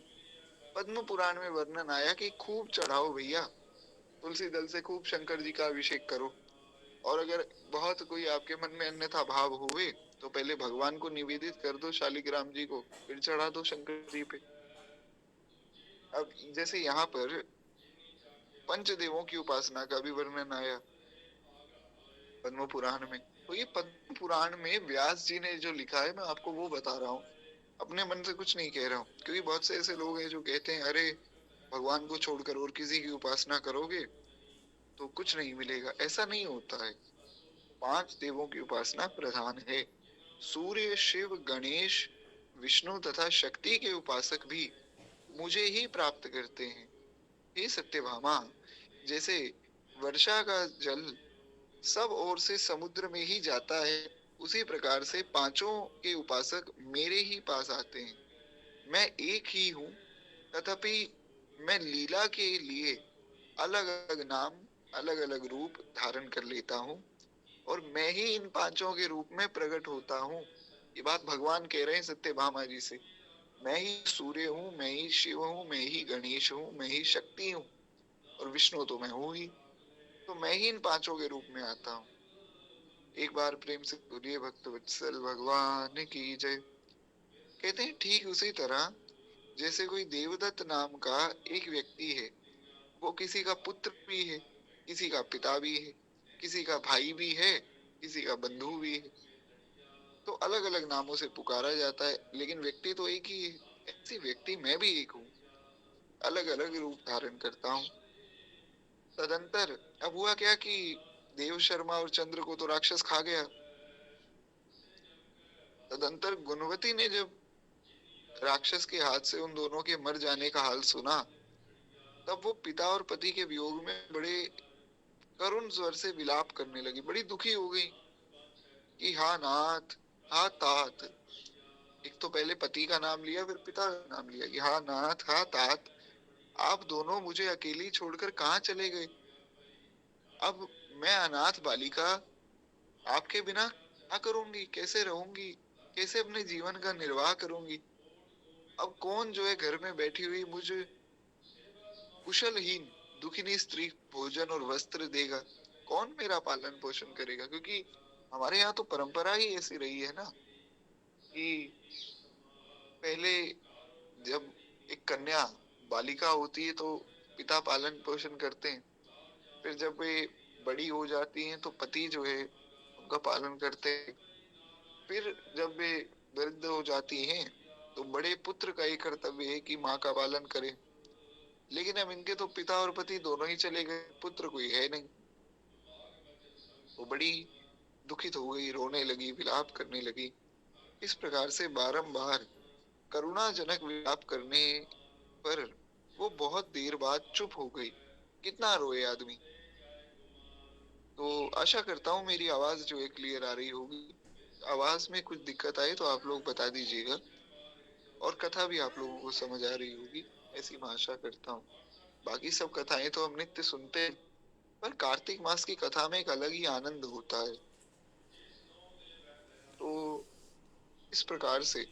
पद्म पुराण में वर्णन आया कि खूब चढ़ाओ भैया, तुलसी दल से खूब शंकर जी का अभिषेक करो, और अगर बहुत कोई आपके मन में अन्यथा भाव हुए तो पहले भगवान को निवेदित कर दो, शालिग्राम जी को, फिर चढ़ा दो शंकर जी पे। अब जैसे यहाँ पर पंचदेवों की उपासना का भी वर्णन आया पद्म पुराण में। तो ये पद्म पुराण में व्यास जी ने जो लिखा है मैं आपको वो बता रहा हूँ, अपने मन से कुछ नहीं कह रहा हूँ। क्योंकि बहुत से ऐसे लोग हैं जो कहते हैं अरे भगवान को छोड़कर और किसी की उपासना करोगे तो कुछ नहीं मिलेगा। ऐसा नहीं होता है। 5 देवों की उपासना प्रधान है। सूर्य, शिव, गणेश, विष्णु तथा शक्ति के उपासक भी मुझे ही प्राप्त करते हैं। हे सत्यभामा, जैसे वर्षा का जल सब ओर से समुद्र में ही जाता है, उसी प्रकार से पांचों के उपासक मेरे ही पास आते हैं। मैं एक ही हूँ, तथापि मैं लीला के लिए अलग अलग नाम, अलग अलग रूप धारण कर लेता हूँ, और मैं ही इन पांचों के रूप में प्रकट होता हूँ। ये बात भगवान कह रहे हैं सत्यभामा जी से। मैं ही सूर्य हूँ, मैं ही शिव हूँ, मैं ही गणेश हूँ, मैं ही शक्ति हूँ, और विष्णु तो मैं हूँ ही। तो मैं ही इन पांचों के रूप में आता हूँ। एक बार प्रेम से बोलिए भक्त वत्सल भगवान की जय। कहते हैं ठीक उसी तरह जैसे कोई देवदत्त नाम का एक व्यक्ति है, वो किसी का पुत्र भी है, किसी का पिता भी है, किसी का भाई भी है, किसी का बंधु भी है। तो अलग अलग नामों से पुकारा जाता है, लेकिन व्यक्ति तो एक ही है। ऐसी व्यक्ति मैं भी एक हूँ, अलग अलग रूप धारण करता हूँ। तदंतर अब हुआ क्या कि देव शर्मा और चंद्र को तो राक्षस खा गया। तदंतर गुणवती ने जब राक्षस के हाथ से उन दोनों के मर जाने का हाल सुना, तब वो पिता और पति के वियोग में बड़े करुण स्वर से विलाप करने लगी, बड़ी दुखी हो गई कि हा नाथ, हा तात। एक तो पहले पति का नाम लिया, फिर पिता का नाम लिया कि हा नाथ, हा तात, आप दोनों मुझे अकेली छोड़कर कहाँ चले गए। अब मैं अनाथ बालिका आपके बिना क्या करूंगी, कैसे रहूंगी, कैसे अपने जीवन का निर्वाह करूंगी। अब कौन जो है घर में बैठी हुई मुझे कुशलहीन दुखिनी स्त्री भोजन और वस्त्र देगा, कौन मेरा पालन पोषण करेगा। क्योंकि हमारे यहाँ तो परंपरा ही ऐसी रही है ना कि पहले जब एक कन्या बालिका होती है तो पिता पालन पोषण करते हैं, फिर जब वे बड़ी हो जाती हैं तो पति जो है उनका पालन करते हैं, फिर जब वे वृद्ध हो जाती हैं तो बड़े पुत्र का ही कर्तव्य है कि माँ का पालन करें। लेकिन अब इनके तो पिता और पति दोनों ही चले गए, पुत्र कोई है नहीं। वो बड़ी दुखित हो गई, रोने लगी, विलाप करने लगी। इस प्रकार से बारंबार करुणाजनक विलाप करने पर वो बहुत देर बाद चुप हो गई। कितना रोए आदमी। तो आशा करता हूँ मेरी आवाज जो है क्लियर आ रही होगी। आवाज में कुछ दिक्कत आए तो आप लोग बता दीजिएगा, और कथा भी आप लोगों को समझ आ रही होगी, ऐसी मैं आशा करता हूँ। बाकी सब कथाएं तो हम नित्य सुनते हैं, पर कार्तिक मास की कथा में एक अलग ही आनंद होता है। तो इस प्रकार से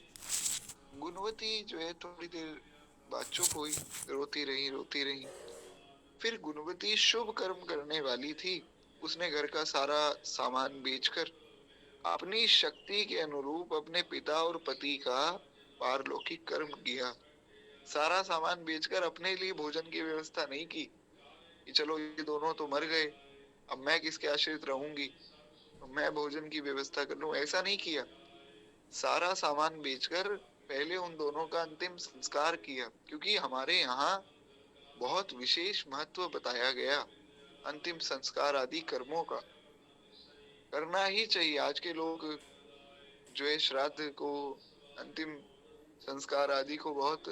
गुणवती जो है थोड़ी देर बाद चुप हुई, रोती रही। फिर गुणवती शुभ कर्म करने वाली थी। उसने घर का सारा सामान बेचकर अपनी शक्ति के अनुरूप अपने पिता और पति का पारलौकिक कर्म किया। सारा सामान बेचकर अपने लिए भोजन की व्यवस्था नहीं की कि चलो ये दोनों तो मर गए, अब मैं किसके आश्रित रहूंगी, मैं भोजन की व्यवस्था कर लूं, ऐसा नहीं किया। सारा सामान बेचकर पहले उन दोनों का अंतिम संस्कार किया, क्योंकि हमारे यहाँ बहुत विशेष महत्व बताया गया अंतिम संस्कार आदि कर्मों का। करना ही चाहिए। आज के लोग जो है श्राद्ध को, अंतिम संस्कार आदि को बहुत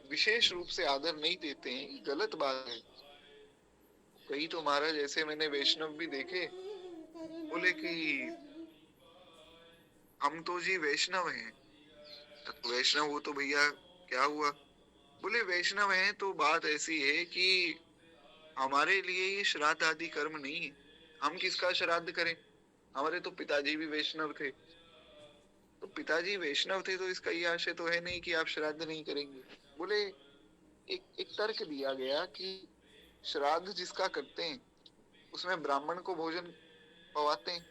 विशेष रूप से आदर नहीं देते हैं, गलत बात है। कई तो महाराज ऐसे मैंने वैष्णव भी देखे, बोले कि हम तो जी वैष्णव हैं। तो वैष्णव हो तो भैया क्या हुआ? बोले वैष्णव हैं तो बात ऐसी है कि हमारे लिए ये श्राद्ध आदि कर्म नहीं है, हम किसका श्राद्ध करें? हमारे तो पिताजी भी वैष्णव थे। तो पिताजी वैष्णव थे तो इसका ये आशय तो है नहीं कि आप श्राद्ध नहीं करेंगे। बोले एक तर्क दिया गया कि श्राद्ध जिसका करते हैं उसमें ब्राह्मण को भोजन पवाते हैं।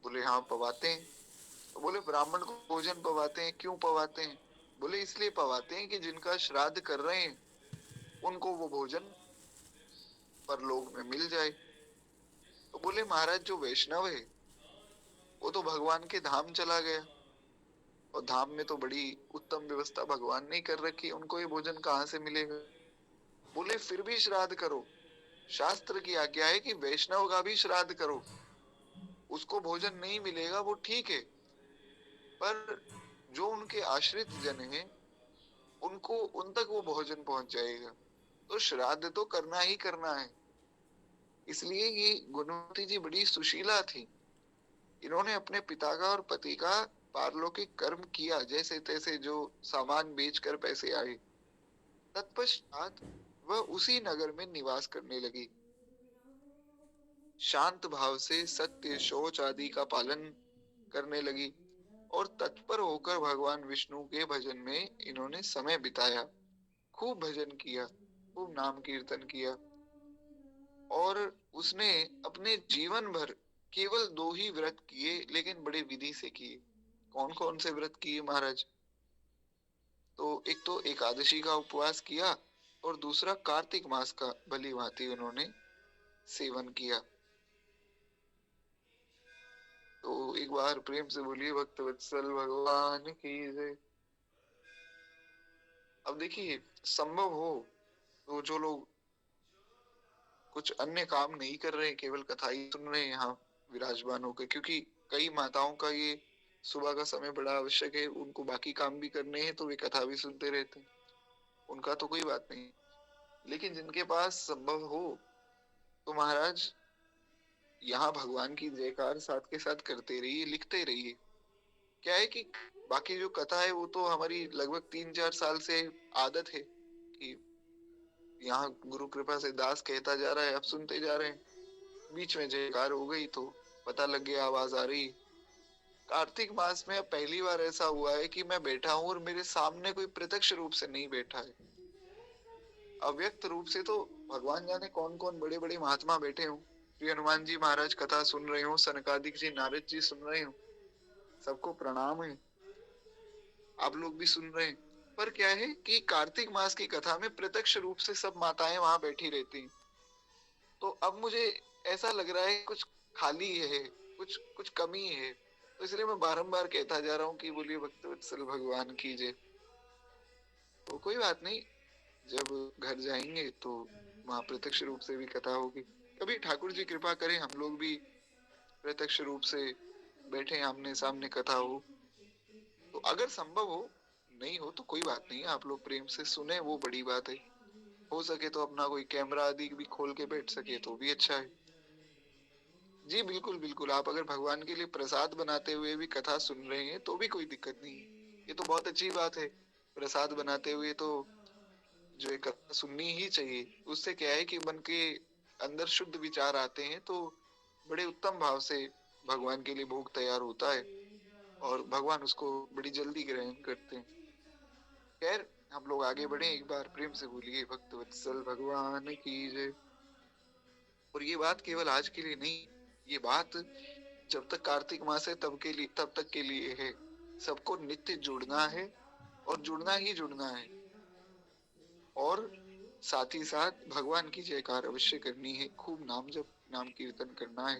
बोले हाँ पवाते हैं। तो बोले ब्राह्मण को भोजन पवाते हैं, क्यों पवाते हैं? बोले इसलिए पवाते हैं कि जिनका श्राद्ध कर रहे हैं उनको वो भोजन परलोक में मिल जाए। तो बोले महाराज जो वैष्णव है वो तो भगवान के धाम चला गया, और धाम में तो बड़ी उत्तम व्यवस्था भगवान ने कर रखी, उनको ये भोजन कहाँ से मिलेगा? बोले फिर भी श्राद्ध करो, शास्त्र की आज्ञा है कि वैष्णव का भी श्राद्ध करो। उसको भोजन नहीं मिलेगा वो ठीक है, पर जो उनके आश्रित जन हैं उनको, उन तक वो भोजन पहुंच जाएगा। तो श्राद्ध तो करना ही करना है। इसलिए ये गुणवती जी बड़ी सुशीला थी। इन्होंने अपने पिता का और पति का पारलौकिक कर्म किया, जैसे तैसे जो सामान बेचकर पैसे आए। तत्पश्चात वह उसी नगर में निवास करने लगी। शांत भाव से सत्य, शौच आदि का पालन करने लगी और तत्पर होकर भगवान विष्णु के भजन में इन्होंने समय बिताया। खूब भजन किया, खूब नाम कीर्तन किया, और उसने अपने जीवन भर केवल 2 ही व्रत किए, लेकिन बड़े विधि से किए। कौन कौन से व्रत किए महाराज? तो एक तो एकादशी का उपवास किया, और दूसरा कार्तिक मास का भली भांति उन्होंने सेवन किया। तो एक बार प्रेम से बोलिए भक्त वत्सल भगवान की जय। अब देखिए, संभव हो तो जो लोग कुछ अन्य काम नहीं कर रहे, केवल कथा ही सुन रहे हैं यहाँ विराजमान होकर, क्योंकि कई माताओं का ये सुबह का समय बड़ा आवश्यक है, उनको बाकी काम भी करने हैं तो वे कथा भी सुनते रहते हैं, उनका तो कोई बात नहीं। लेकिन जिनके पास संभव हो तो महाराज यहाँ भगवान की जयकार साथ के साथ करते रहिए, लिखते रहिए। क्या है कि बाकी जो कथा है वो तो हमारी लगभग 3-4 साल से आदत है कि यहाँ गुरु कृपा से दास कहता जा रहा है, अब सुनते जा रहे हैं। बीच में जयकार हो गई तो पता लग गया, आवाज आ रही। कार्तिक मास में अब पहली बार ऐसा हुआ है कि मैं बैठा हूँ और मेरे सामने कोई प्रत्यक्ष रूप से नहीं बैठा है, अव्यक्त रूप से तो भगवान जाने कौन कौन बड़े बड़े महात्मा बैठे हों। श्री हनुमान जी महाराज कथा सुन रहे हो, सनकादिक जी, नारद जी सुन रहे हो, सबको प्रणाम है। आप लोग भी सुन रहे हैं। पर क्या है कि कार्तिक मास की कथा में प्रत्यक्ष रूप से सब माताएं वहां बैठी रहती हैं। तो अब मुझे ऐसा लग रहा है कुछ खाली है, कुछ कुछ कमी है। तो इसलिए मैं बारंबार कहता जा रहा हूँ कि बोलिए भक्तवत्सल भगवान की जय। तो कोई बात नहीं, जब घर जाएंगे तो वहां प्रत्यक्ष रूप से भी कथा होगी। कभी ठाकुर जी कृपा करें हम लोग भी प्रत्यक्ष रूप से बैठे आमने सामने कथा हो। तो अगर संभव नहीं हो तो कोई बात नहीं, आप लोग प्रेम से सुने वो बड़ी बात है। हो सके तो अपना कोई कैमरा आदि भी खोल के बैठ सके तो भी अच्छा है। जी बिल्कुल बिल्कुल, आप अगर भगवान के लिए प्रसाद बनाते हुए भी कथा सुन रहे हैं तो भी कोई दिक्कत नहीं है। ये तो बहुत अच्छी बात है। प्रसाद बनाते हुए तो जो एक कथा सुननी ही चाहिए। उससे क्या है कि मन के अंदर शुद्ध विचार आते हैं, तो बड़े उत्तम भाव से भगवान के लिए भोग तैयार होता है और भगवान उसको बड़ी जल्दी ग्रहण करते हैं। खैर, हम लोग आगे बढ़े, एक बार प्रेम से बोलिए भक्तवत्सल भगवान की जय। और ये बात केवल आज के लिए नहीं, ये बात जब तक कार्तिक मास है तब के लिए, तब तक के लिए है। सबको नित्य जुड़ना है और जुड़ना ही जुड़ना है। और साथ ही साथ भगवान की जयकार अवश्य करनी है, खूब नाम जप नाम कीर्तन करना है।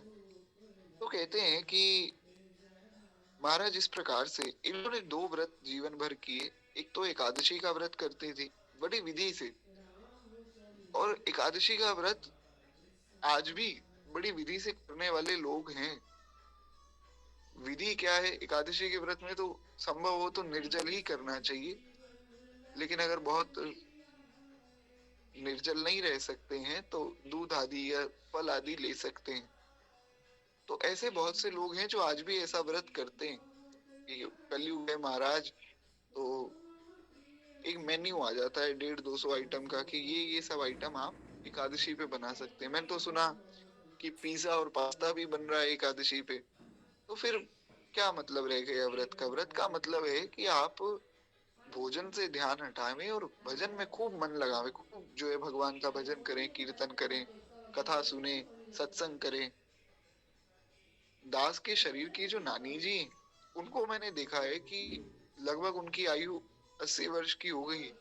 तो कहते हैं कि महाराज इस प्रकार से इन्होंने दो व्रत जीवन भर किए। एक तो एकादशी का व्रत करते थे बड़ी विधि से, और एकादशी का व्रत आज भी बड़ी विधि से करने वाले लोग हैं। विधि क्या है एकादशी के व्रत में? तो संभव हो तो निर्जल ही करना चाहिए, लेकिन अगर बहुत निर्जल नहीं रह सकते हैं तो दूध आदि या फल आदि ले सकते हैं। तो ऐसे बहुत से लोग हैं जो आज भी ऐसा व्रत करते हैं। ये कलयुग है महाराज, तो एक मेन्यू आ जाता है 150-200 आइटम का कि ये सब आइटम आप एकादशी पे बना सकते हैं। मैंने तो सुना कि पिज्जा और पास्ता भी बन रहा है एकादशी पे। तो फिर क्या मतलब रह गया व्रत का? व्रत का मतलब है कि आप भोजन से ध्यान हटावें और भजन में खूब मन लगावे, खूब जो है भगवान का भजन करें, कीर्तन करें, कथा सुने, सत्संग करें। दास के शरीर की जो नानी जी हैं, उनको मैंने देखा है कि लगभग उनकी आयु 80 वर्ष की हो गई,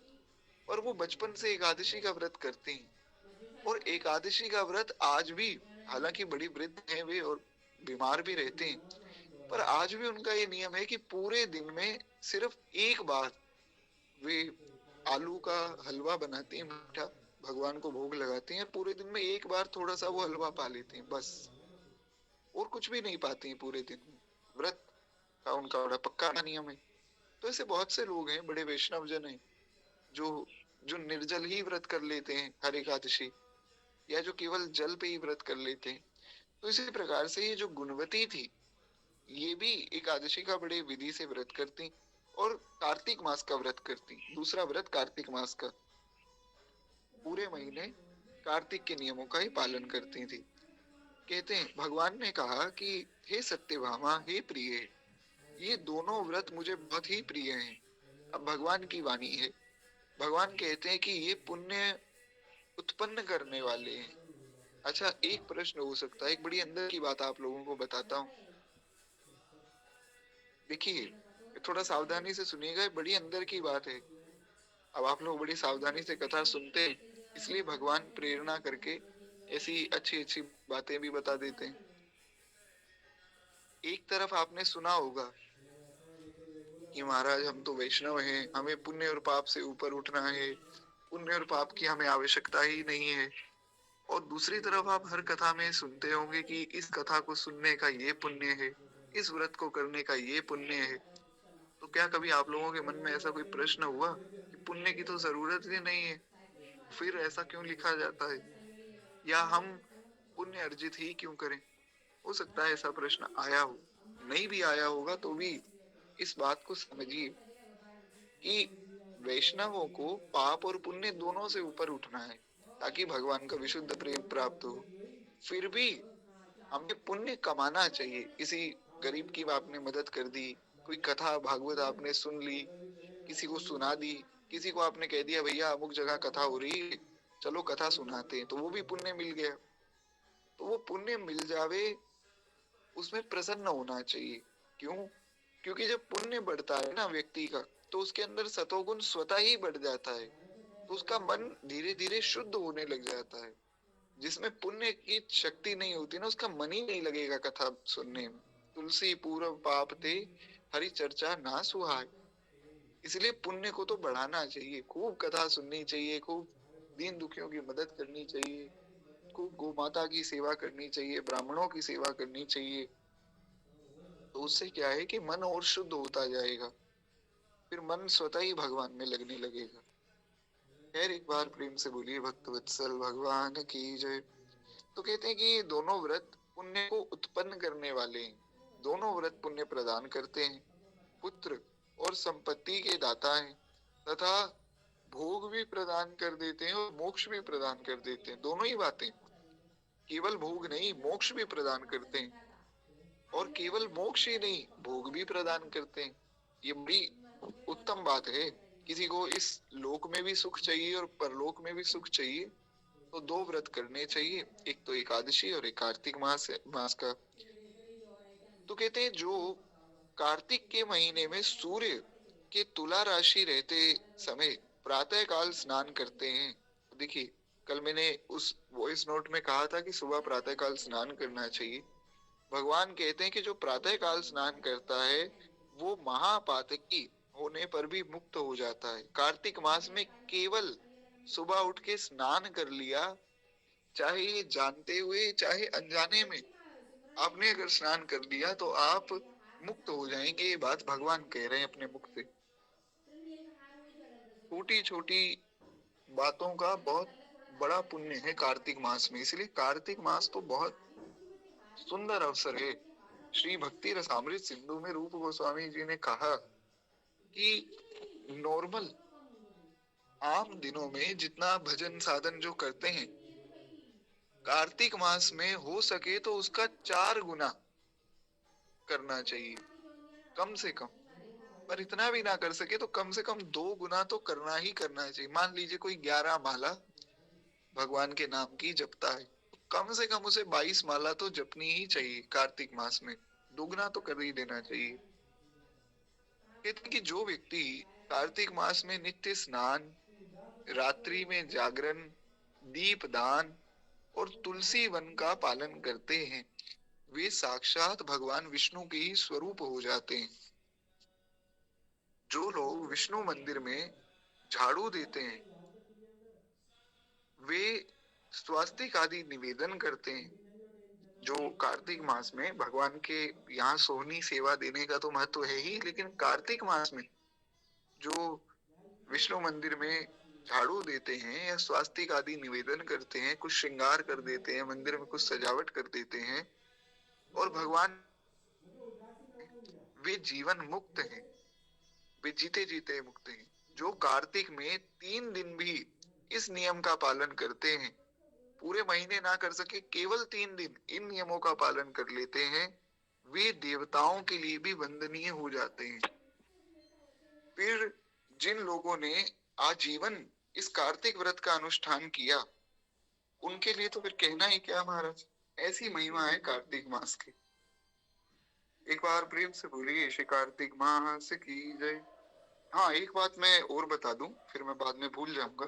और वो बचपन से एकादशी का व्रत करते हैं। और एकादशी का व्रत आज भी, हालांकि बड़ी वृद्ध हैं वे और बीमार भी रहते हैं, पर आज भी उनका ये नियम है कि पूरे दिन में सिर्फ एक बार वे आलू का हलवा बनाते हैं मीठा, भगवान को भोग लगाते हैं। पूरे दिन में एक बार थोड़ा सा वो हलवा पा लेते हैं बस, और कुछ भी नहीं पाते हैं पूरे दिन में। व्रत का उनका बड़ा पक्का नियम है। तो ऐसे बहुत से लोग हैं, बड़े वैष्णव जन हैं, जो जो निर्जल ही व्रत कर लेते हैं हर एकादशी, या जो केवल जल पे ही व्रत कर लेते हैं। तो इसी प्रकार से ये जो गुणवती थी, ये भी एकादशी का बड़े विधि से व्रत करती और कार्तिक मास का व्रत करती। दूसरा व्रत कार्तिक मास का, पूरे महीने कार्तिक के नियमों का ही पालन करती थी। कहते हैं भगवान ने कहा कि हे सत्यभामा, हे प्रिय, ये दोनों व्रत मुझे बहुत ही प्रिय हैं। अब भगवान की वाणी है, भगवान कहते हैं कि ये पुण्य उत्पन्न करने वाले हैं। अच्छा, एक प्रश्न हो सकता है, एक बड़ी अंदर की बात आप लोगों को बताता हूँ। देखिए, थोड़ा सावधानी से सुनिएगा, बड़ी अंदर की बात है। अब आप लोग बड़ी सावधानी से कथा सुनते हैं, इसलिए भगवान प्रेरणा करके ऐसी अच्छी अच्छी बातें भी बता देते हैं। एक तरफ आपने सुना होगा कि महाराज हम तो वैष्णव हैं, हमें पुण्य और पाप से ऊपर उठना है, पुण्य और पाप की हमें आवश्यकता ही नहीं है। और दूसरी तरफ आप हर कथा में सुनते होंगे कि इस कथा को सुनने का ये पुण्य है, इस व्रत को करने का ये पुण्य है। तो क्या कभी आप लोगों के मन में ऐसा कोई प्रश्न हुआ कि पुण्य की तो जरूरत ही नहीं है, फिर ऐसा क्यों लिखा जाता है, या हम पुण्य अर्जित ही क्यों करें? हो सकता है ऐसा प्रश्न आया हो, नहीं भी आया होगा तो भी इस बात को समझिए कि वैष्णवों को पाप और पुण्य दोनों से ऊपर उठना है ताकि भगवान का विशुद्ध प्रेम प्राप्त हो। फिर भी हमें पुण्य कमाना चाहिए। किसी गरीब की आपने मदद कर दी, कोई कथा भागवत आपने सुन ली, किसी को सुना दी, किसी को आपने कह दिया भैया अमुक जगह कथा हो रही है, चलो कथा सुनाते हैं, तो वो भी पुण्य मिल गया। तो वो पुण्य मिल जावे, उसमें प्रसन्न होना चाहिए। क्यों? क्योंकि जब पुण्य बढ़ता है ना व्यक्ति का, तो उसके अंदर सतोगुण स्वतः ही बढ़ जाता है, तो उसका मन धीरे धीरे शुद्ध होने लग जाता है। जिसमें पुण्य की शक्ति नहीं होती ना, उसका मन ही नहीं लगेगा कथा सुनने में। तुलसी पूर्व पाप ते, हरि चर्चा ना सुहाए। इसलिए पुण्य को तो बढ़ाना चाहिए, खूब कथा सुननी चाहिए, खूब दीन दुखियों की मदद करनी चाहिए, खूब गौ माता की सेवा करनी चाहिए, ब्राह्मणों की सेवा करनी चाहिए। तो उससे क्या है कि मन और शुद्ध होता जाएगा, फिर मन स्वतः ही भगवान में लगने लगेगा। खैर, एक बार प्रेम से बोलिए भक्त वत्सल भगवान की जय। तो कहते हैं कि ये दोनों व्रत पुण्य को उत्पन्न करने वाले हैं। दोनों व्रत पुण्य प्रदान करते हैं, पुत्र और संपत्ति के दाता हैं, तथा भोग भी प्रदान कर देते हैं और मोक्ष भी प्रदान कर देते हैं। दोनों ही बातें, केवल भोग नहीं, मोक्ष भी प्रदान करते हैं, और केवल मोक्ष ही नहीं, भोग भी प्रदान करते हैं। ये बड़ी उत्तम बात है। किसी को इस लोक में भी सुख चाहिए और परलोक में भी सुख चाहिए, तो दो व्रत करने चाहिए, एक तो एकादशी और एक कार्तिक मास का। तो कहते हैं जो कार्तिक के महीने में सूर्य के तुला राशि रहते समय प्रातः काल स्नान करते हैं। देखिए, कल मैंने उस वॉइस नोट में कहा था कि सुबह प्रातः काल स्नान करना चाहिए। भगवान कहते हैं कि जो प्रातः काल स्नान करता है वो महापातकी होने पर भी मुक्त हो जाता है। कार्तिक मास में केवल सुबह उठ के स्नान कर लिया, चाहे ये जानते हुए चाहे अनजाने में, आपने अगर स्नान कर लिया तो आप मुक्त हो जाएंगे। ये बात भगवान कह रहे हैं अपने मुख से। छोटी छोटी बातों का बहुत बड़ा पुण्य है कार्तिक मास में, इसलिए कार्तिक मास तो बहुत सुंदर अवसर है। श्री भक्ति रसामृत सिंधु में रूप गोस्वामी जी ने कहा कि नॉर्मल आम दिनों में जितना भजन साधन जो करते हैं, कार्तिक मास में हो सके तो उसका 4 गुना करना चाहिए, कम से कम। पर इतना भी ना कर सके तो कम से कम 2 गुना तो करना ही करना चाहिए। मान लीजिए कोई 11 माला भगवान के नाम की जपता है, तो कम से कम उसे 22 माला तो जपनी ही चाहिए कार्तिक मास में, दुगना तो कर ही देना चाहिए। कहते हैं कि जो व्यक्ति कार्तिक मास में नित्य स्नान, रात्रि में जागरण, दीप दान और तुलसी वन का पालन करते हैं, वे साक्षात भगवान विष्णु के ही स्वरूप हो जाते हैं। जो लोग विष्णु मंदिर में झाड़ू देते हैं, वे स्वास्तिक आदि निवेदन करते हैं। जो कार्तिक मास में भगवान के यहाँ सोहनी सेवा देने का तो महत्व है ही, लेकिन कार्तिक मास में जो विष्णु मंदिर में झाड़ू देते हैं या स्वास्तिक आदि निवेदन करते हैं, कुछ श्रृंगार कर देते हैं, मंदिर में कुछ सजावट कर देते हैं, और भगवान, वे जीवन मुक्त हैं, वे जीते जीते मुक्त हैं। जो कार्तिक में 3 दिन भी इस नियम का पालन करते हैं, पूरे महीने ना कर सके केवल 3 दिन इन नियमों का पालन कर लेते हैं, वे देवताओं के लिए भी वंदनीय हो जाते हैं। फिर जिन लोगों ने आजीवन इस कार्तिक व्रत का अनुष्ठान किया, उनके लिए तो फिर कहना ही क्या महाराज। ऐसी महिमा है कार्तिक मास की। एक बार प्रेम से बोलिए श्री कार्तिक मास की जय। हाँ, एक बात मैं और बता दूं, फिर मैं बाद में भूल जाऊंगा।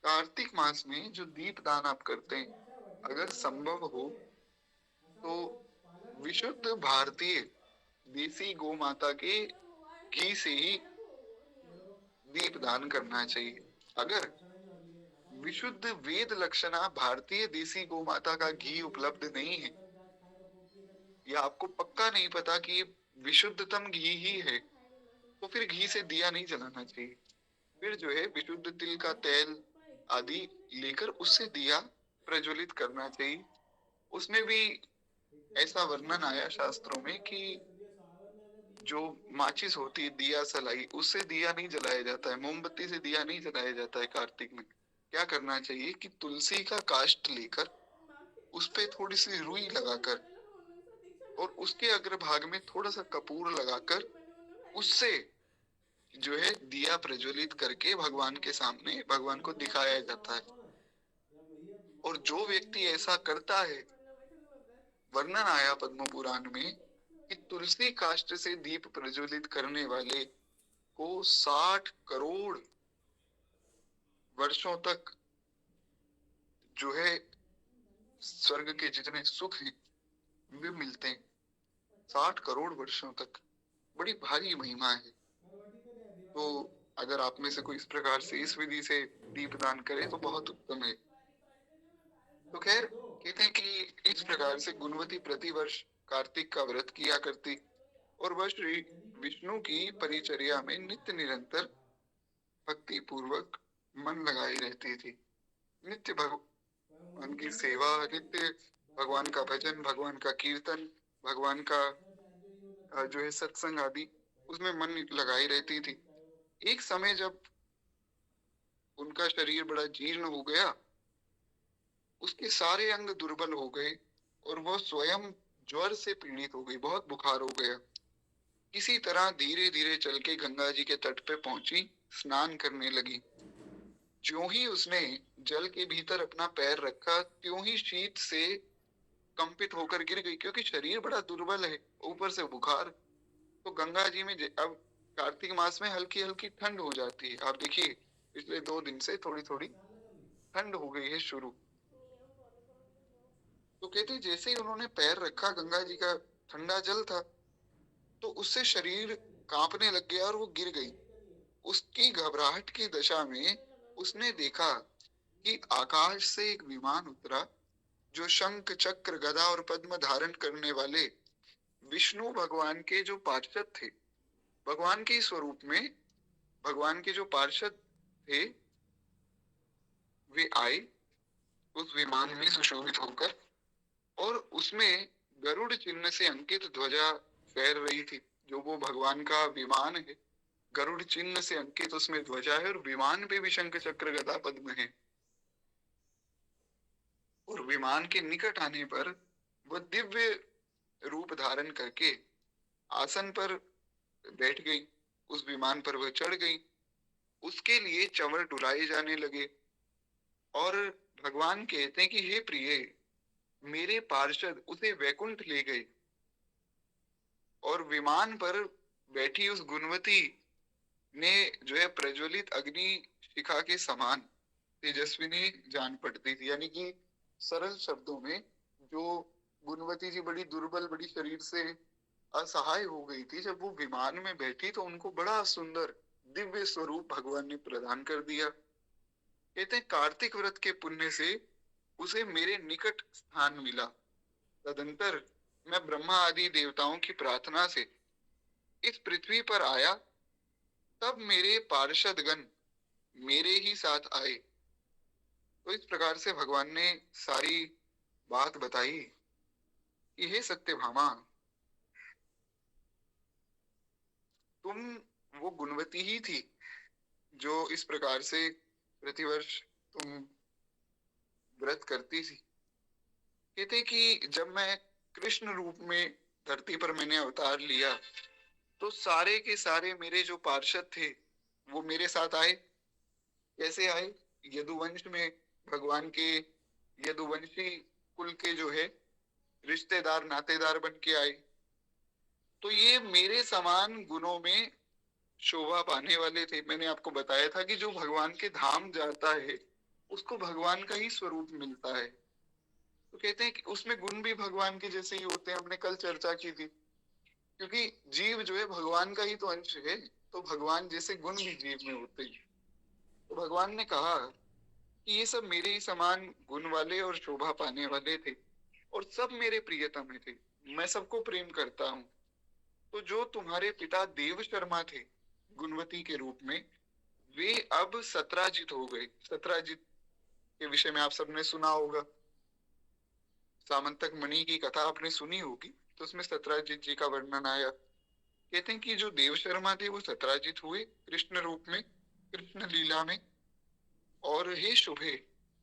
कार्तिक मास में जो दीप दान आप करते हैं, अगर संभव हो तो विशुद्ध भारतीय देसी गौ माता के घी से ही दीप दान करना चाहिए। अगर विशुद्ध वेद लक्षणा भारतीय देसी गौ माता का घी उपलब्ध नहीं है, या आपको पक्का नहीं पता कि ये विशुद्धतम घी ही है, तो फिर घी से दिया नहीं जलाना चाहिए। फिर जो है विशुद्ध तिल का तेल आदि लेकर उससे दिया प्रज्वलित करना चाहिए। उसमें भी ऐसा वर्णन आया शास्त्रों में कि जो माचिस होती है दिया सलाई, उससे दिया नहीं जलाया जाता है, मोमबत्ती से दिया नहीं जलाया जाता है कार्तिक में। क्या करना चाहिए कि तुलसी का काष्ठ लेकर उस पे थोड़ी सी रुई लगाकर और उसके अग्रभाग में थोड़ा सा कपूर लगाकर उससे जो है दिया प्रज्वलित करके भगवान के सामने भगवान को दिखाया जाता है। और जो व्यक्ति ऐसा करता है, वर्णन आया पद्म पुराण में कि तुलसी काष्ठ से दीप प्रज्वलित करने वाले को 60 करोड़ वर्षों तक जो है स्वर्ग के जितने सुख हैं वे मिलते हैं। 60 करोड़ वर्षों तक, बड़ी भारी महिमा है। तो अगर आप में से कोई इस प्रकार से इस विधि से दीपदान करे तो बहुत उत्तम है। तो खैर, कहते हैं कि इस प्रकार से गुणवती प्रतिवर्ष कार्तिक का व्रत किया करती और वह श्री विष्णु की परिचर्या में नित्य निरंतर भक्ति पूर्वक मन लगाई रहती थी। नित्य भगवान की सेवा, नित्य भगवान का भजन, भगवान का कीर्तन, भगवान का जो है सत्संग आदि, उसमें मन लगाई रहती थी। एक समय जब उनका शरीर बड़ा जीर्ण हो गया, उसके सारे अंग दुर्बल हो गए और वह स्वयं ज्वर से पीड़ित हो गई, बहुत बुखार हो गया। किसी तरह धीरे धीरे चल के गंगा जी के तट पे पहुंची, स्नान करने लगी। ज्यों ही उसने जल के भीतर अपना पैर रखा, त्यों ही शीत से कंपित होकर गिर गई, क्योंकि शरीर बड़ा दुर्बल है, ऊपर से बुखार। तो गंगा जी में अब कार्तिक मास में हल्की हल्की ठंड हो जाती है। आप देखिए, पिछले 2 दिन से थोड़ी थोड़ी ठंड हो गई है शुरू। तो कहते जैसे ही उन्होंने पैर रखा, गंगा जी का ठंडा जल था, तो उससे शरीर कांपने लग गया और वो गिर गई। उसकी घबराहट की दशा में उसने देखा कि आकाश से एक विमान उतरा, जो शंख चक्र गदा और पद्म धारण करने वाले विष्णु भगवान के जो पार्षद थे, भगवान के स्वरूप में भगवान के जो पार्षद थे, वे आए उस विमान में सुशोभित होकर, और उसमें गरुड़ चिन्ह से अंकित ध्वजा फहर रही थी। जो वो भगवान का विमान है, गरुड़ चिन्ह से अंकित उसमें ध्वजा है, और विमान पे भी शंख चक्र गदा पद्म है। और विमान के निकट आने पर वह दिव्य रूप धारण करके आसन पर बैठ गई, उस विमान पर वह चढ़ गई। उसके लिए चंवर डुलाए जाने लगे और भगवान कहते हैं कि हे प्रिय, मेरे पार्षद उसे वैकुंठ ले गए। और विमान पर बैठी उस गुणवती ने जो है प्रज्वलित अग्नि शिखा के समान तेजस्विनी जान पड़ती थी। यानी कि सरल शब्दों में, जो गुणवती जी बड़ी दुर्बल, बड़ी शरीर से असहाय हो गई थी, जब वो विमान में बैठी तो उनको बड़ा सुंदर दिव्य स्वरूप भगवान ने प्रदान कर दिया। कहते हैं कार्तिक व्रत के पुण्य से उसे मेरे निकट स्थान मिला। तदंतर मैं ब्रह्मा आदि देवताओं की प्रार्थना से इस पृथ्वी पर आया, तब मेरे पार्षदगण मेरे ही साथ आए। तो इस प्रकार से भगवान ने सारी बात बताई कि हे सत्यभामा, तुम वो गुणवती ही थी जो इस प्रकार से प्रतिवर्ष तुम व्रत करती थी। कहते कि जब मैं कृष्ण रूप में धरती पर मैंने अवतार लिया, तो सारे के सारे मेरे जो पार्षद थे वो मेरे साथ आए। कैसे आए? यदुवंश में भगवान के यदुवंशी कुल के जो है रिश्तेदार, नातेदार बन के आए। तो ये मेरे समान गुणों में शोभा पाने वाले थे। मैंने आपको बताया था कि जो भगवान के धाम जाता है उसको भगवान का ही स्वरूप मिलता है। तो कहते हैं कि उसमें गुण भी भगवान के जैसे ही होते हैं। हमने कल चर्चा की थी, क्योंकि जीव जो है भगवान का ही तो अंश है, तो भगवान जैसे गुण भी जीव में होते हैं। तो भगवान ने कहा कि ये सब मेरे ही समान गुण वाले और शोभा पाने वाले थे, और सब मेरे प्रियतम थे, मैं सबको प्रेम करता हूँ। तो जो तुम्हारे पिता देव शर्मा थे गुणवती के रूप में, वे अब सत्राजित हो गए। सत्राजित के विषय में आप सबने सुना होगा, सामंतक मणि की कथा आपने सुनी होगी, तो उसमें सत्राजित जी का वर्णन आया। कहते हैं कि जो देव शर्मा थे वो सत्राजित हुए कृष्ण रूप में, कृष्ण लीला में। और हे शुभे,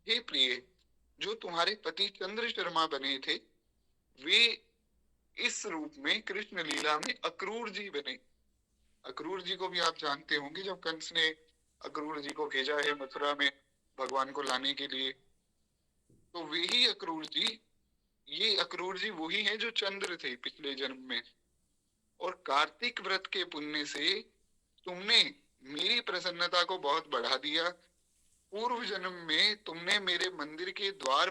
हे प्रिय, जो तुम्हारे पति चंद्र शर्मा बने थे, वे इस रूप में कृष्ण लीला में अक्रूर जी बने। अक्रूर जी को भी आप जानते होंगे, जब कंस ने अक्रूर जी को भेजा है मथुरा में भगवान को लाने के लिए, तो वे ही अक्रूर जी, ये अक्रूर जी वही हैं जो चंद्र थे पिछले जन्म में। और कार्तिक व्रत के पुण्य से तुमने मेरी प्रसन्नता को बहुत बढ़ा दिया। पूर्व जन्म में तुमने मेरे मंदिर के द्वार